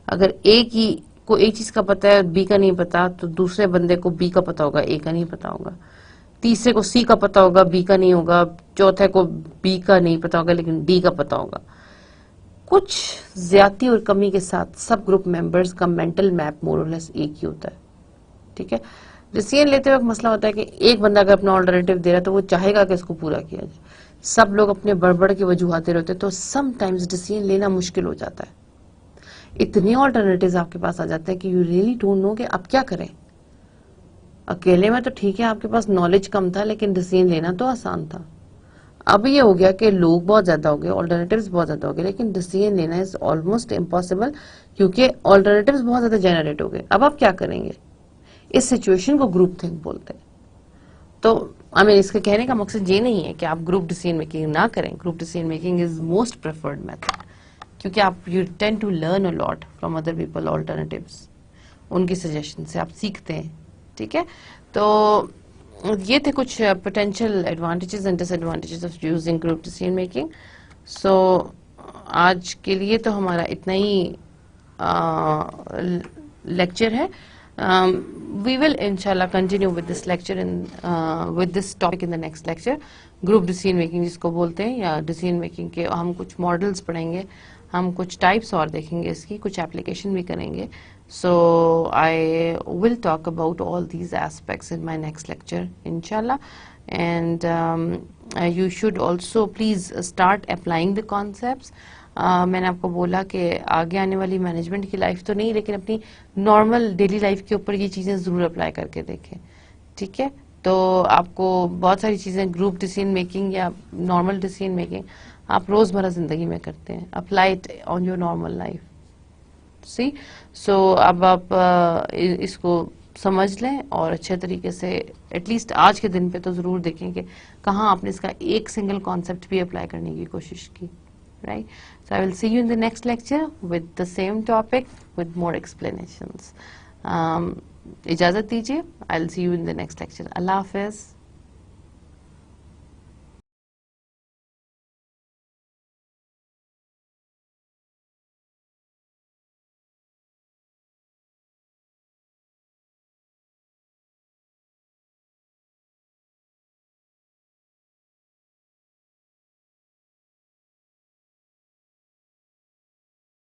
اگر ایک ہی کو ایک چیز کا پتا ہے بی کا نہیں پتا, تو دوسرے بندے کو بی کا پتا ہوگا, اے کا نہیں پتا ہوگا. تیسرے کو سی کا پتا ہوگا, بی کا نہیں ہوگا. چوتھے کو بی کا نہیں پتا ہوگا لیکن ڈی کا پتا ہوگا. کچھ زیادتی اور کمی کے ساتھ سب گروپ ممبرز کا مینٹل میپ مور اور لیس ایک ہی ہوتا ہے. ٹھیک ہے. ڈیسیژن لیتے وقت مسئلہ ہوتا ہے کہ ایک بندہ اگر اپنا آلٹرنیٹو دے رہا ہے تو وہ چاہے گا کہ اس کو پورا کیا جائے. سب لوگ اپنے بڑبڑ کے وجوہات رہتے تو سم ٹائمز ڈیسیژن لینا مشکل ہو جاتا ہے. اتنے آلٹرنیٹیوز آپ کے پاس آ جاتے ہیں کہ یو ریئلی ڈونٹ نو کہ آپ کیا کریں. اکیلے میں تو ٹھیک ہے آپ کے پاس نالج کم تھا لیکن ڈیسیژن لینا تو آسان تھا. اب یہ ہو گیا کہ لوگ بہت زیادہ ہو گئے, آلٹرنیٹیوز بہت زیادہ ہو گئے, لیکن ڈیسیژن لینا از آلموسٹ امپاسبل کیونکہ آلٹرنیٹیوز بہت زیادہ جنریٹ ہو گئے. اب آپ کیا کریں گے؟ اس سچویشن کو گروپ تھنک بولتے ہیں. تو اس کے کہنے کا مقصد یہ نہیں ہے کہ آپ گروپ ڈیسیژن میکنگ نہ کریں. Group decision making is most preferred method کیونکہ آپ you tend to learn a lot from other people alternatives. ان کی سجیشن سے آپ سیکھتے ہیں. ٹھیک ہے. تو یہ تھے کچھ potential advantages and disadvantages of using group decision making. So آج کے لیے تو ہمارا اتنا ہی لیکچر ہے. We will inshallah continue with this lecture with this topic in the next lecture. Group decision making جس کو بولتے ہیں, یا ڈیسیژن میکنگ کے ہم کچھ ماڈلز پڑھیں گے, ہم کچھ ٹائپس اور دیکھیں گے, اس کی کچھ اپلیکیشن بھی کریں گے. So I will talk about all these aspects in my next lecture inshallah, and you should also please start applying the concepts. میں نے آپ کو بولا کہ آگے آنے والی مینجمنٹ کی لائف تو نہیں, لیکن اپنی نارمل ڈیلی لائف کے اوپر یہ چیزیں ضرور اپلائی کر کے دیکھیں. ٹھیک ہے. تو آپ کو بہت ساری چیزیں گروپ ڈیسیژن میکنگ یا نارمل ڈیسیژن میکنگ آپ روزمرہ زندگی میں کرتے ہیں. Apply it on your normal life. See so اب آپ اس کو سمجھ لیں اور اچھے طریقے سے ایٹ لیسٹ آج کے دن پہ تو ضرور دیکھیں کہ کہاں آپ نے اس کا ایک سنگل کانسیپٹ بھی اپلائی کرنے کی کوشش کی. Right? So I will see you in the next lecture with the same topic with more explanations. اجازت دیجیے. I'll see you in the next lecture. Allah Hafiz.